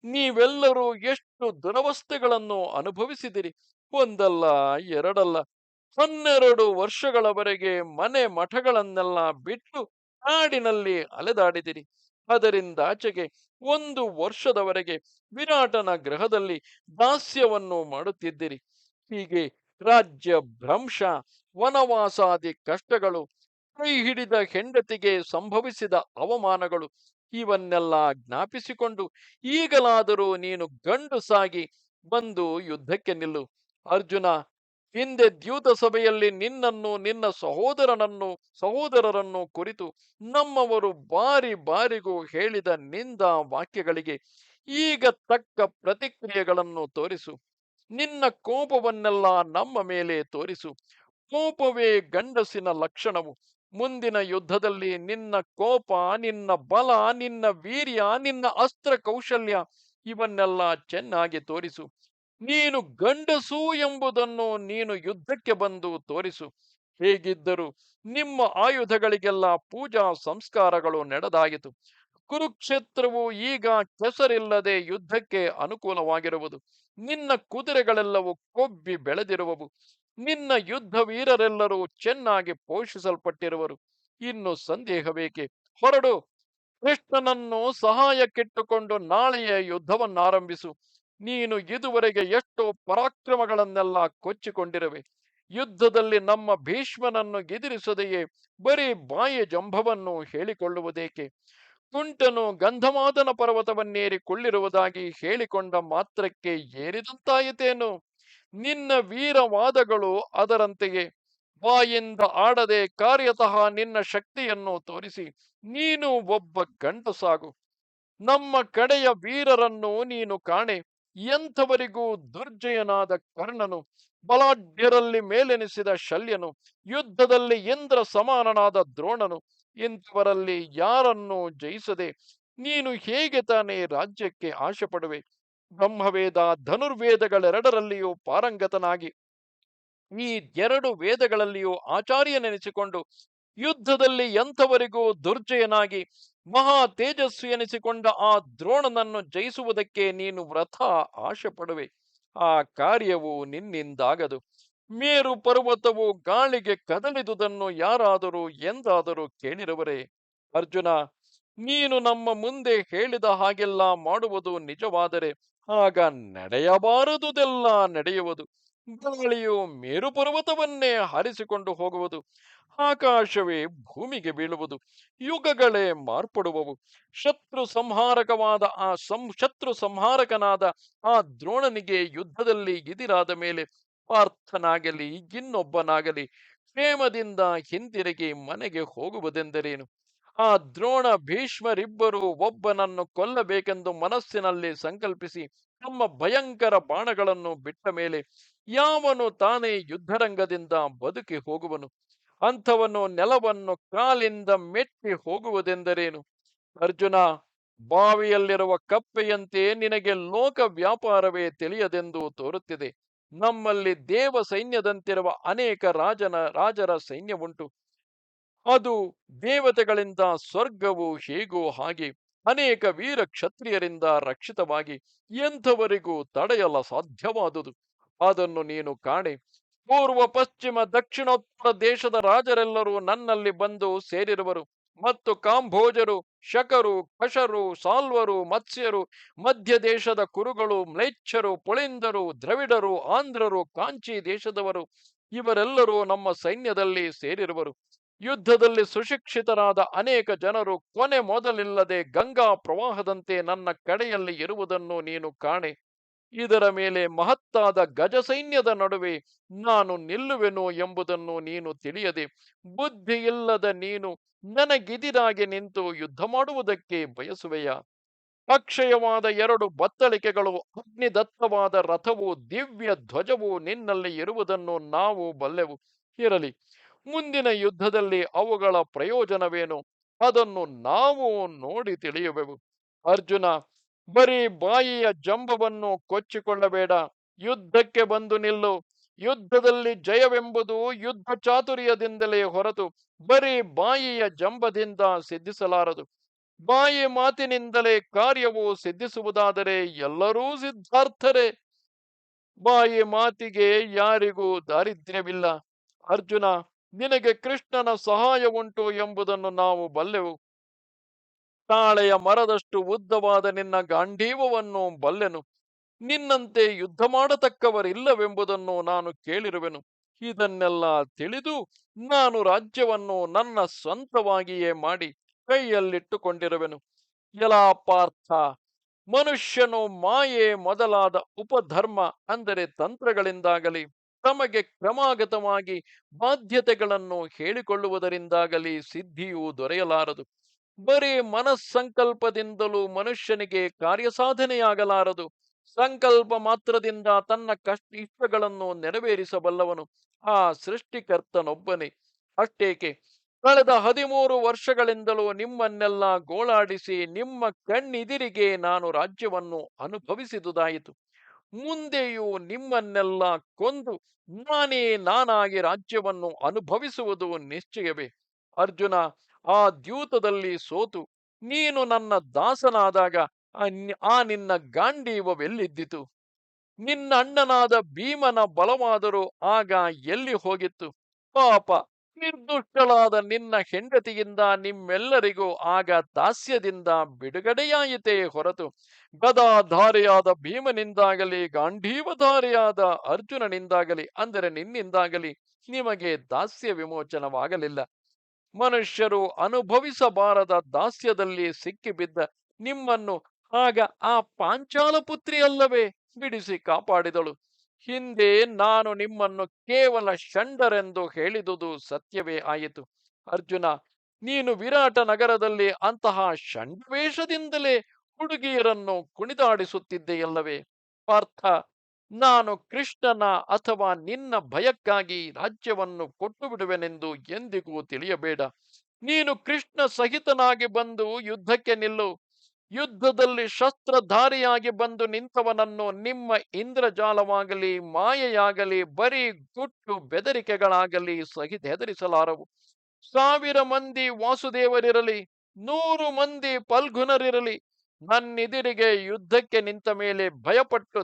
ನೀವೆಲ್ಲರೂ ಎಷ್ಟು ದುರವಸ್ಥೆಗಳನ್ನು ಅನುಭವಿಸಿದಿರಿ! ಒಂದಲ್ಲ, ಎರಡಲ್ಲ, 12 ವರ್ಷಗಳವರೆಗೆ ಮನೆ ಮಠಗಳನ್ನೆಲ್ಲ ಬಿಟ್ಟು ಕಾಡಿನಲ್ಲಿ ಅಲೆದಾಡಿದಿರಿ. ಅದರಿಂದಾಚೆಗೆ 1 ವರ್ಷದವರೆಗೆ ವಿರಾಟನ ಗೃಹದಲ್ಲಿ ದಾಸ್ಯವನ್ನು ಮಾಡುತ್ತಿದ್ದಿರಿ. ಹೀಗೆ ರಾಜ್ಯ ಭ್ರಂಶ, ವನವಾಸಾದಿ ಕಷ್ಟಗಳು, ಕೈ ಹಿಡಿದ ಹೆಂಡತಿಗೆ ಸಂಭವಿಸಿದ ಅವಮಾನಗಳು, ಇವನ್ನೆಲ್ಲ ಜ್ಞಾಪಿಸಿಕೊಂಡು ಈಗಲಾದರೂ ನೀನು ಗಂಡುಸಾಗಿ ಬಂದು ಯುದ್ಧಕ್ಕೆ ನಿಲ್ಲು. ಅರ್ಜುನ, ಹಿಂದೆ ದ್ಯೂತ ಸಭೆಯಲ್ಲಿ ನಿನ್ನನ್ನು, ನಿನ್ನ ಸಹೋದರರನ್ನು ಕುರಿತು ನಮ್ಮವರು ಬಾರಿ ಬಾರಿಗೂ ಹೇಳಿದ ನಿಂದ ವಾಕ್ಯಗಳಿಗೆ ಈಗ ತಕ್ಕ ಪ್ರತಿಕ್ರಿಯೆಗಳನ್ನು ತೋರಿಸು. ನಿನ್ನ ಕೋಪವನ್ನೆಲ್ಲ ನಮ್ಮ ಮೇಲೆ ತೋರಿಸು. ಕೋಪವೇ ಗಂಡಸಿನ ಲಕ್ಷಣವು. ಮುಂದಿನ ಯುದ್ಧದಲ್ಲಿ ನಿನ್ನ ಕೋಪ, ನಿನ್ನ ಬಲ, ನಿನ್ನ ವೀರ್ಯ, ನಿನ್ನ ಅಸ್ತ್ರ ಕೌಶಲ್ಯ ಇವನ್ನೆಲ್ಲ ಚೆನ್ನಾಗಿ ತೋರಿಸು. ನೀನು ಗಂಡಸು ಎಂಬುದನ್ನು ನೀನು ಯುದ್ಧಕ್ಕೆ ಬಂದು ತೋರಿಸು. ಹೇಗಿದ್ದರೂ ನಿಮ್ಮ ಆಯುಧಗಳಿಗೆಲ್ಲ ಪೂಜಾ ಸಂಸ್ಕಾರಗಳು ನಡೆದಾಯಿತು. ಕುರುಕ್ಷೇತ್ರವು ಈಗ ಕೆಸರಿಲ್ಲದೆ ಯುದ್ಧಕ್ಕೆ ಅನುಕೂಲವಾಗಿರುವುದು. ನಿನ್ನ ಕುದುರೆಗಳೆಲ್ಲವೂ ಕೊಬ್ಬಿ ಬೆಳೆದಿರುವವು. ನಿನ್ನ ಯುದ್ಧ ವೀರರೆಲ್ಲರೂ ಚೆನ್ನಾಗಿ ಪೋಷಿಸಲ್ಪಟ್ಟಿರುವರು. ಇನ್ನು ಸಂದೇಹವೇಕೆ? ಹೊರಡು, ಕೃಷ್ಣನನ್ನು ಸಹಾಯಕ್ಕಿಟ್ಟುಕೊಂಡು ನಾಳೆಯ ಯುದ್ಧವನ್ನಾರಂಭಿಸು. ನೀನು ಇದುವರೆಗೆ ಎಷ್ಟೋ ಪರಾಕ್ರಮಗಳನ್ನೆಲ್ಲ ಕೊಚ್ಚಿಕೊಂಡಿರುವೆ. ಯುದ್ಧದಲ್ಲಿ ನಮ್ಮ ಭೀಷ್ಮನನ್ನು ಎದುರಿಸದೆಯೇ ಬರೀ ಬಾಯಿ ಜಂಭವನ್ನು ಹೇಳಿಕೊಳ್ಳುವುದೇಕೆ? ಕುಂಟನು ಗಂಧಮಾದನ ಪರ್ವತವನ್ನೇರಿ ಕೊಳ್ಳಿರುವುದಾಗಿ ಹೇಳಿಕೊಂಡ ಮಾತ್ರಕ್ಕೆ ಏರಿದಂತಾಯಿತೇನು? ನಿನ್ನ ವೀರವಾದಗಳು ಅದರಂತೆಯೇ. ಬಾಯಿಂದ ಆಡದೆ ಕಾರ್ಯತಃ ನಿನ್ನ ಶಕ್ತಿಯನ್ನು ತೋರಿಸಿ ನೀನು ಒಬ್ಬ ಗಂಡಸಾಗು. ನಮ್ಮ ಕಡೆಯ ವೀರರನ್ನು ನೀನು ಕಾಣೆ. ಎಂಥವರಿಗೂ ದುರ್ಜಯನಾದ ಕರ್ಣನು, ಬಲಾಢ್ಯರಲ್ಲಿ ಮೇಲೆನಿಸಿದ ಶಲ್ಯನು, ಯುದ್ಧದಲ್ಲಿ ಇಂದ್ರ ಸಮಾನನಾದ ದ್ರೋಣನು, ಇಂಥವರಲ್ಲಿ ಯಾರನ್ನೂ ಜಯಿಸದೆ ನೀನು ಹೇಗೆ ತಾನೇ ರಾಜ್ಯಕ್ಕೆ ಆಶೆ ಪಡುವೆ? ಬ್ರಹ್ಮವೇದ, ಧನುರ್ವೇದಗಳೆರಡರಲ್ಲಿಯೂ ಪಾರಂಗತನಾಗಿ ಈ 2 ವೇದಗಳಲ್ಲಿಯೂ ಆಚಾರ್ಯನೆನಿಸಿಕೊಂಡು ಯುದ್ಧದಲ್ಲಿ ಎಂಥವರಿಗೂ ದುರ್ಜಯನಾಗಿ ಮಹಾ ತೇಜಸ್ವಿ ಎನಿಸಿಕೊಂಡ ಆ ದ್ರೋಣನನ್ನು ಜಯಿಸುವುದಕ್ಕೆ ನೀನು ವ್ರಥ ಆಶೆ ಪಡುವೆ. ಆ ಕಾರ್ಯವು ನಿನ್ನಿಂದಾಗದು. ಮೇರು ಪರ್ವತವು ಗಾಳಿಗೆ ಕದಲಿದುದನ್ನು ಯಾರಾದರೂ ಎಂದಾದರೂ ಕೇಳಿರುವರೇ? ಅರ್ಜುನ, ನೀನು ನಮ್ಮ ಮುಂದೆ ಹೇಳಿದ ಹಾಗೆಲ್ಲ ಮಾಡುವುದು ನಿಜವಾದರೆ ಆಗ ನಡೆಯಬಾರದುದೆಲ್ಲ ನಡೆಯುವುದು. ಗಾಳಿಯು ಮೇರು ಪರ್ವತವನ್ನೇ ಹಾರಿಸಿಕೊಂಡು ಹೋಗುವುದು. ಆಕಾಶವೇ ಭೂಮಿಗೆ ಬೀಳುವುದು. ಯುಗಗಳೇ ಮಾರ್ಪಡುವವು. ಶತ್ರು ಸಂಹಾರಕನಾದ ಆ ದ್ರೋಣನಿಗೆ ಯುದ್ಧದಲ್ಲಿ ಇದಿರಾದ ಮೇಲೆ ಪಾರ್ಥನಾಗಲಿ ಇನ್ನೊಬ್ಬನಾಗಲಿ ಕ್ಷೇಮದಿಂದ ಹಿಂದಿರುಗಿ ಮನೆಗೆ ಹೋಗುವುದೆಂದರೇನು? ಆ ದ್ರೋಣ ಭೀಷ್ಮರಿಬ್ಬರು ಒಬ್ಬನನ್ನು ಕೊಲ್ಲಬೇಕೆಂದು ಮನಸ್ಸಿನಲ್ಲಿ ಸಂಕಲ್ಪಿಸಿ ತಮ್ಮ ಭಯಂಕರ ಬಾಣಗಳನ್ನು ಬಿಟ್ಟ ಮೇಲೆ ಯಾವನು ತಾನೇ ಯುದ್ಧರಂಗದಿಂದ ಬದುಕಿ ಹೋಗುವನು? ಅಂಥವನು ನೆಲವನ್ನು ಕಾಲಿಂದ ಮೆಟ್ಟಿ ಹೋಗುವುದೆಂದರೇನು? ಅರ್ಜುನ, ಬಾವಿಯಲ್ಲಿರುವ ಕಪ್ಪೆಯಂತೆ ನಿನಗೆ ಲೋಕ ವ್ಯಾಪಾರವೇ ತಿಳಿಯದೆಂದು ತೋರುತ್ತಿದೆ. ನಮ್ಮಲ್ಲಿ ದೇವ ಸೈನ್ಯದಂತಿರುವ ಅನೇಕ ರಾಜರ ಸೈನ್ಯವುಂಟು. ಅದು ದೇವತೆಗಳಿಂದ ಸ್ವರ್ಗವು ಹೇಗೋ ಹಾಗೆ ಅನೇಕ ವೀರ ಕ್ಷತ್ರಿಯರಿಂದ ರಕ್ಷಿತವಾಗಿ ಎಂಥವರಿಗೂ ತಡೆಯಲು ಸಾಧ್ಯವಾದುದು. ಅದನ್ನು ನೀನು ಕಾಣೆ. ಪೂರ್ವ ಪಶ್ಚಿಮ ದಕ್ಷಿಣೋತ್ತರ ದೇಶದ ರಾಜರೆಲ್ಲರೂ ನನ್ನಲ್ಲಿ ಬಂದು ಸೇರಿರುವರು. ಮತ್ತು ಕಾಂಭೋಜರು, ಶಕರು, ಕಶರು, ಸಾಲ್ವರು, ಮತ್ಸ್ಯರು, ಮಧ್ಯ ದೇಶದ ಕುರುಗಳು, ಮ್ಲೇಚ್ಛರು, ಪುಳಿಂದರು, ದ್ರವಿಡರು, ಆಂಧ್ರರು, ಕಾಂಚಿ ದೇಶದವರು ಇವರೆಲ್ಲರೂ ನಮ್ಮ ಸೈನ್ಯದಲ್ಲಿ ಸೇರಿರುವರು. ಯುದ್ಧದಲ್ಲಿ ಸುಶಿಕ್ಷಿತರಾದ ಅನೇಕ ಜನರು ಕೊನೆ ಮೊದಲಿಲ್ಲದೆ ಗಂಗಾ ಪ್ರವಾಹದಂತೆ ನನ್ನ ಕಡೆಯಲ್ಲಿ ಇರುವುದನ್ನು ನೀನು ಕಾಣೆ. ಇದರ ಮೇಲೆ ಮಹತ್ತಾದ ಗಜ ಸೈನ್ಯದ ನಡುವೆ ನಾನು ನಿಲ್ಲುವೆನು ಎಂಬುದನ್ನು ನೀನು ತಿಳಿಯದೆ ಬುದ್ಧಿಯಿಲ್ಲದ ನೀನು ನನಗಿದಿರಾಗಿ ನಿಂತು ಯುದ್ಧ ಮಾಡುವುದಕ್ಕೆ ಬಯಸುವೆಯಾ? ಅಕ್ಷಯವಾದ ಎರಡು ಬತ್ತಳಿಕೆಗಳು, ಅಗ್ನಿದತ್ತವಾದ ರಥವು, ದಿವ್ಯ ಧ್ವಜವು ನಿನ್ನಲ್ಲಿ ಇರುವುದನ್ನು ನಾವು ಬಲ್ಲೆವು. ಇರಲಿ, ಮುಂದಿನ ಯುದ್ಧದಲ್ಲಿ ಅವುಗಳ ಪ್ರಯೋಜನವೇನು? ಅದನ್ನು ನಾವು ನೋಡಿ ತಿಳಿಯುವೆವು. ಅರ್ಜುನ, ಬರೀ ಬಾಯಿಯ ಜಂಬವನ್ನು ಕೊಚ್ಚಿಕೊಳ್ಳಬೇಡ. ಯುದ್ಧಕ್ಕೆ ಬಂದು ನಿಲ್ಲು. ಯುದ್ಧದಲ್ಲಿ ಜಯವೆಂಬುದು ಯುದ್ಧ ಚಾತುರ್ಯದಿಂದಲೇ ಹೊರತು ಬರೀ ಬಾಯಿಯ ಜಂಬದಿಂದ ಸಿದ್ಧಿಸಲಾರದು. ಬಾಯಿ ಮಾತಿನಿಂದಲೇ ಕಾರ್ಯವು ಸಿದ್ಧಿಸುವುದಾದರೆ ಎಲ್ಲರೂ ಸಿದ್ಧಾರ್ಥರೇ. ಬಾಯಿ ಮಾತಿಗೆ ಯಾರಿಗೂ ದಾರಿದ್ರ್ಯವಿಲ್ಲ. ಅರ್ಜುನ, ನಿನಗೆ ಕೃಷ್ಣನ ಸಹಾಯ ಉಂಟು ಎಂಬುದನ್ನು ನಾವು ಬಲ್ಲೆವು. ತಾಳೆಯ ಮರದಷ್ಟು ಉದ್ದವಾದ ನಿನ್ನ ಗಾಂಡೀವವನ್ನು ಬಲ್ಲೆನು. ನಿನ್ನಂತೆ ಯುದ್ಧ ಮಾಡತಕ್ಕವರಿಲ್ಲವೆಂಬುದನ್ನು ನಾನು ಕೇಳಿರುವೆನು. ಇದನ್ನೆಲ್ಲ ತಿಳಿದು ನಾನು ರಾಜ್ಯವನ್ನು ನನ್ನ ಸ್ವಂತವಾಗಿಯೇ ಮಾಡಿ ಕೈಯಲ್ಲಿಟ್ಟುಕೊಂಡಿರುವೆನು. ಎಲಾ ಪಾರ್ಥ, ಮನುಷ್ಯನು ಮಾಯೆ ಮೊದಲಾದ ಉಪಧರ್ಮ ಅಂದರೆ ತಂತ್ರಗಳಿಂದಾಗಲಿ ತಮಗೆ ಕ್ರಮಾಗತವಾಗಿ ಬಾಧ್ಯತೆಗಳನ್ನು ಹೇಳಿಕೊಳ್ಳುವುದರಿಂದಾಗಲಿ ಸಿದ್ಧಿಯು ದೊರೆಯಲಾರದು. ಬರೀ ಮನಸ್ಸಂಕಲ್ಪದಿಂದಲೂ ಮನುಷ್ಯನಿಗೆ ಕಾರ್ಯಸಾಧನೆಯಾಗಲಾರದು. ಸಂಕಲ್ಪ ಮಾತ್ರದಿಂದ ತನ್ನ ಇಷ್ಟಗಳನ್ನು ನೆರವೇರಿಸಬಲ್ಲವನು ಆ ಸೃಷ್ಟಿಕರ್ತನೊಬ್ಬನೇ. ಅಷ್ಟೇಕೆ, ಕಳೆದ 13 ವರ್ಷಗಳಿಂದಲೂ ನಿಮ್ಮನ್ನೆಲ್ಲ ಗೋಳಾಡಿಸಿ ನಿಮ್ಮ ಕಣ್ಣಿದಿರಿಗೆ ನಾನು ರಾಜ್ಯವನ್ನು ಅನುಭವಿಸಿದುದಾಯಿತು. ಮುಂದೆಯೂ ನಿಮ್ಮನ್ನೆಲ್ಲ ಕೊಂದು ನಾನಾಗಿ ರಾಜ್ಯವನ್ನು ಅನುಭವಿಸುವುದು ನಿಶ್ಚಯವೇ. ಅರ್ಜುನ, ಆ ದ್ಯೂತದಲ್ಲಿ ಸೋತು ನೀನು ನನ್ನ ದಾಸನಾದಾಗ ಆ ನಿನ್ನ ಗಾಂಡೀವವೆಲ್ಲಿದ್ದಿತು? ನಿನ್ನ ಅಣ್ಣನಾದ ಭೀಮನ ಬಲವಾದರೂ ಆಗ ಎಲ್ಲಿ ಹೋಗಿತ್ತು? ಪಾಪ, ನಿರ್ದುಷ್ಟಳಾದ ನಿನ್ನ ಹೆಂಡತಿಯಿಂದ ನಿಮ್ಮೆಲ್ಲರಿಗೂ ಆಗ ದಾಸ್ಯದಿಂದ ಬಿಡುಗಡೆಯಾಯಿತೇ ಹೊರತು ಗದಾಧಾರಿಯಾದ ಭೀಮನಿಂದಾಗಲಿ ಗಾಂಧೀವಧಾರಿಯಾದ ಅರ್ಜುನನಿಂದಾಗಲಿ ಅಂದರೆ ನಿನ್ನಿಂದಾಗಲಿ ನಿಮಗೆ ದಾಸ್ಯ ವಿಮೋಚನವಾಗಲಿಲ್ಲ. ಮನುಷ್ಯರು ಅನುಭವಿಸಬಾರದ ದಾಸ್ಯದಲ್ಲಿ ಸಿಕ್ಕಿಬಿದ್ದ ನಿಮ್ಮನ್ನು ಆಗ ಆ ಪಾಂಚಾಲ ಪುತ್ರಿಯಲ್ಲವೇ ಬಿಡಿಸಿ ಕಾಪಾಡಿದಳು. ಹಿಂದೆ ನಾನು ನಿಮ್ಮನ್ನು ಕೇವಲ ಷಂಡರೆಂದು ಹೇಳಿದುದು ಸತ್ಯವೇ ಆಯಿತು. ಅರ್ಜುನ, ನೀನು ವಿರಾಟ ನಗರದಲ್ಲಿ ಅಂತಹ ಷಂಡವೇಷದಿಂದಲೇ ಹುಡುಗಿಯರನ್ನು ಕುಣಿದಾಡಿಸುತ್ತಿದ್ದೆಯಲ್ಲವೇ? ಪಾರ್ಥ, ನಾನು ಕೃಷ್ಣನ ಅಥವಾ ನಿನ್ನ ಭಯಕ್ಕಾಗಿ ರಾಜ್ಯವನ್ನು ಕೊಟ್ಟು ಬಿಡುವೆನೆಂದು ಎಂದಿಗೂ ತಿಳಿಯಬೇಡ. ನೀನು ಕೃಷ್ಣ ಸಹಿತನಾಗಿ ಬಂದು ಯುದ್ಧಕ್ಕೆ ನಿಲ್ಲು. ಯುದ್ಧದಲ್ಲಿ ಶಸ್ತ್ರಧಾರಿಯಾಗಿ ಬಂದು ನಿಂತವನನ್ನು ನಿಮ್ಮ ಇಂದ್ರಜಾಲವಾಗಲಿ ಮಾಯೆಯಾಗಲಿ ಬರೀ ಗುಟ್ಟು ಬೆದರಿಕೆಗಳಾಗಲಿ ಹೆದರಿಸಲಾರವು. 1000 ಮಂದಿ ವಾಸುದೇವರಿರಲಿ, 100 ಮಂದಿ ಫಲ್ಗುಣರಿರಲಿ, ನನ್ನೆದುರಿಗೆ ಯುದ್ಧಕ್ಕೆ ನಿಂತ ಮೇಲೆ ಭಯಪಟ್ಟು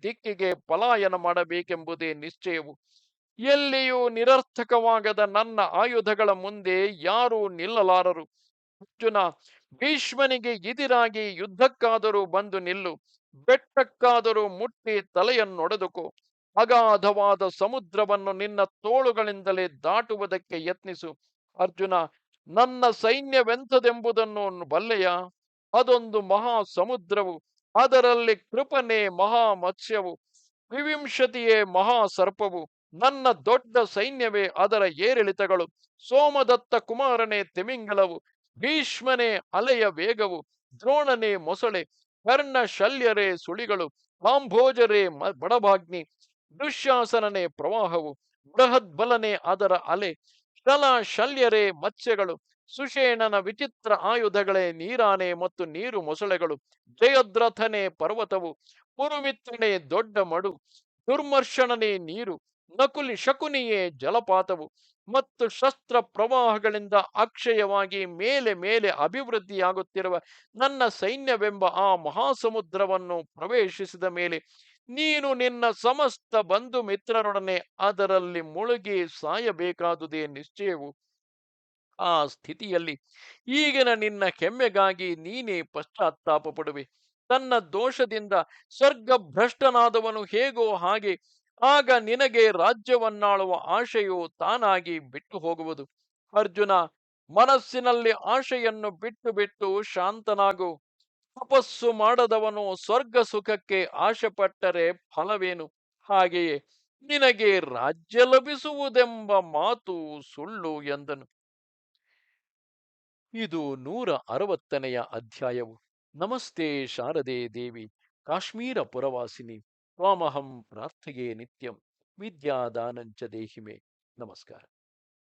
ದಿಕ್ಕಿಗೆ ಪಲಾಯನ ಮಾಡಬೇಕೆಂಬುದೇ ನಿಶ್ಚಯವು. ಎಲ್ಲಿಯೂ ನಿರರ್ಥಕವಾಗದ ನನ್ನ ಆಯುಧಗಳ ಮುಂದೆ ಯಾರೂ ನಿಲ್ಲಲಾರರು. ಅರ್ಜುನ, ಭೀಷ್ಮನಿಗೆ ಎದಿರಾಗಿ ಯುದ್ಧಕ್ಕಾದರೂ ಬಂದು ನಿಲ್ಲು, ಬೆಟ್ಟಕ್ಕಾದರೂ ಮುಟ್ಟಿ ತಲೆಯನ್ನೊಡೆದುಕೋ, ಅಗಾಧವಾದ ಸಮುದ್ರವನ್ನು ನಿನ್ನ ತೋಳುಗಳಿಂದಲೇ ದಾಟುವುದಕ್ಕೆ ಯತ್ನಿಸು. ಅರ್ಜುನ, ನನ್ನ ಸೈನ್ಯವೆಂಥದೆಂಬುದನ್ನು ಬಲ್ಲೆಯ? ಅದೊಂದು ಮಹಾ ಸಮುದ್ರವು, ಅದರಲ್ಲಿ ಕೃಪನೆ ಮಹಾ ಮತ್ಸ್ಯವು, ವಿವಿಂಶತಿಯೇ ಮಹಾ ಸರ್ಪವು, ನನ್ನ ದೊಡ್ಡ ಸೈನ್ಯವೇ ಅದರ ಏರಿಳಿತಗಳು, ಸೋಮದತ್ತ ಕುಮಾರನೇ ತಿಮಿಂಗಲವು, ಭೀಷ್ಮನೇ ಅಲೆಯ ವೇಗವು, ದ್ರೋಣನೇ ಮೊಸಳೆ, ಕರ್ಣ ಶಲ್ಯರೇ ಸುಳಿಗಳು, ಕಾಂಭೋಜರೇ ಬಡಭಾಗ್ನಿ, ದುಶ್ಯಾಸನನೇ ಪ್ರವಾಹವು, ಬೃಹದ್ಬಲನೆ ಅದರ ಅಲೆ, ಶಲ ಶಲ್ಯರೇ ಮತ್ಸ್ಯಗಳು, ಸುಷೇಣನ ವಿಚಿತ್ರ ಆಯುಧಗಳೇ ನೀರಾನೆ ಮತ್ತು ನೀರು ಮೊಸಳೆಗಳು, ಜಯದ್ರಥನೇ ಪರ್ವತವು, ಪುರುಮಿತ್ರನೇ ದೊಡ್ಡ ಮಡು, ದುರ್ಮರ್ಶನನೇ ನೀರು, ನಕುಲಿ ಶಕುನಿಯೇ ಜಲಪಾತವು, ಮತ್ತು ಶಸ್ತ್ರ ಪ್ರವಾಹಗಳಿಂದ ಅಕ್ಷಯವಾಗಿ ಮೇಲೆ ಮೇಲೆ ಅಭಿವೃದ್ಧಿಯಾಗುತ್ತಿರುವ ನನ್ನ ಸೈನ್ಯವೆಂಬ ಆ ಮಹಾಸಮುದ್ರವನ್ನು ಪ್ರವೇಶಿಸಿದ ಮೇಲೆ ನೀನು ನಿನ್ನ ಸಮಸ್ತ ಬಂಧು ಮಿತ್ರರೊಡನೆ ಅದರಲ್ಲಿ ಮುಳುಗಿ ಸಾಯಬೇಕಾದುದೇ ನಿಶ್ಚಯವು. ಆ ಸ್ಥಿತಿಯಲ್ಲಿ ಈಗಿನ ನಿನ್ನ ಹೆಮ್ಮೆಗಾಗಿ ನೀನೇ ಪಶ್ಚಾತ್ತಾಪ ಪಡುವೆ. ತನ್ನ ದೋಷದಿಂದ ಸ್ವರ್ಗಭ್ರಷ್ಟನಾದವನು ಹೇಗೋ ಹಾಗೆ ಆಗ ನಿನಗೆ ರಾಜ್ಯವನ್ನಾಳುವ ಆಶೆಯು ತಾನಾಗಿ ಬಿಟ್ಟು ಹೋಗುವುದು. ಅರ್ಜುನ, ಮನಸ್ಸಿನಲ್ಲಿ ಆಶೆಯನ್ನು ಬಿಟ್ಟು ಬಿಟ್ಟು ಶಾಂತನಾಗು. ತಪಸ್ಸು ಮಾಡದವನು ಸ್ವರ್ಗ ಸುಖಕ್ಕೆ ಆಶೆ ಪಟ್ಟರೆ ಫಲವೇನು? ಹಾಗೆಯೇ ನಿನಗೆ ರಾಜ್ಯ ಲಭಿಸುವುದೆಂಬ ಮಾತು ಸುಳ್ಳು ಎಂದನು. ಇದು 160ನೆಯ ಅಧ್ಯಾಯವು. ನಮಸ್ತೆ ಶಾರದೆ ದೇವಿ, ಕಾಶ್ಮೀರ ಪುರವಾಸಿನಿ, ತ್ವಾಮಹಂ ಪ್ರಾರ್ಥೆಯೇ ನಿತ್ಯಂ, ವಿದ್ಯಾದಾನಂಚ ದೇಹಿಮೆ. ನಮಸ್ಕಾರ.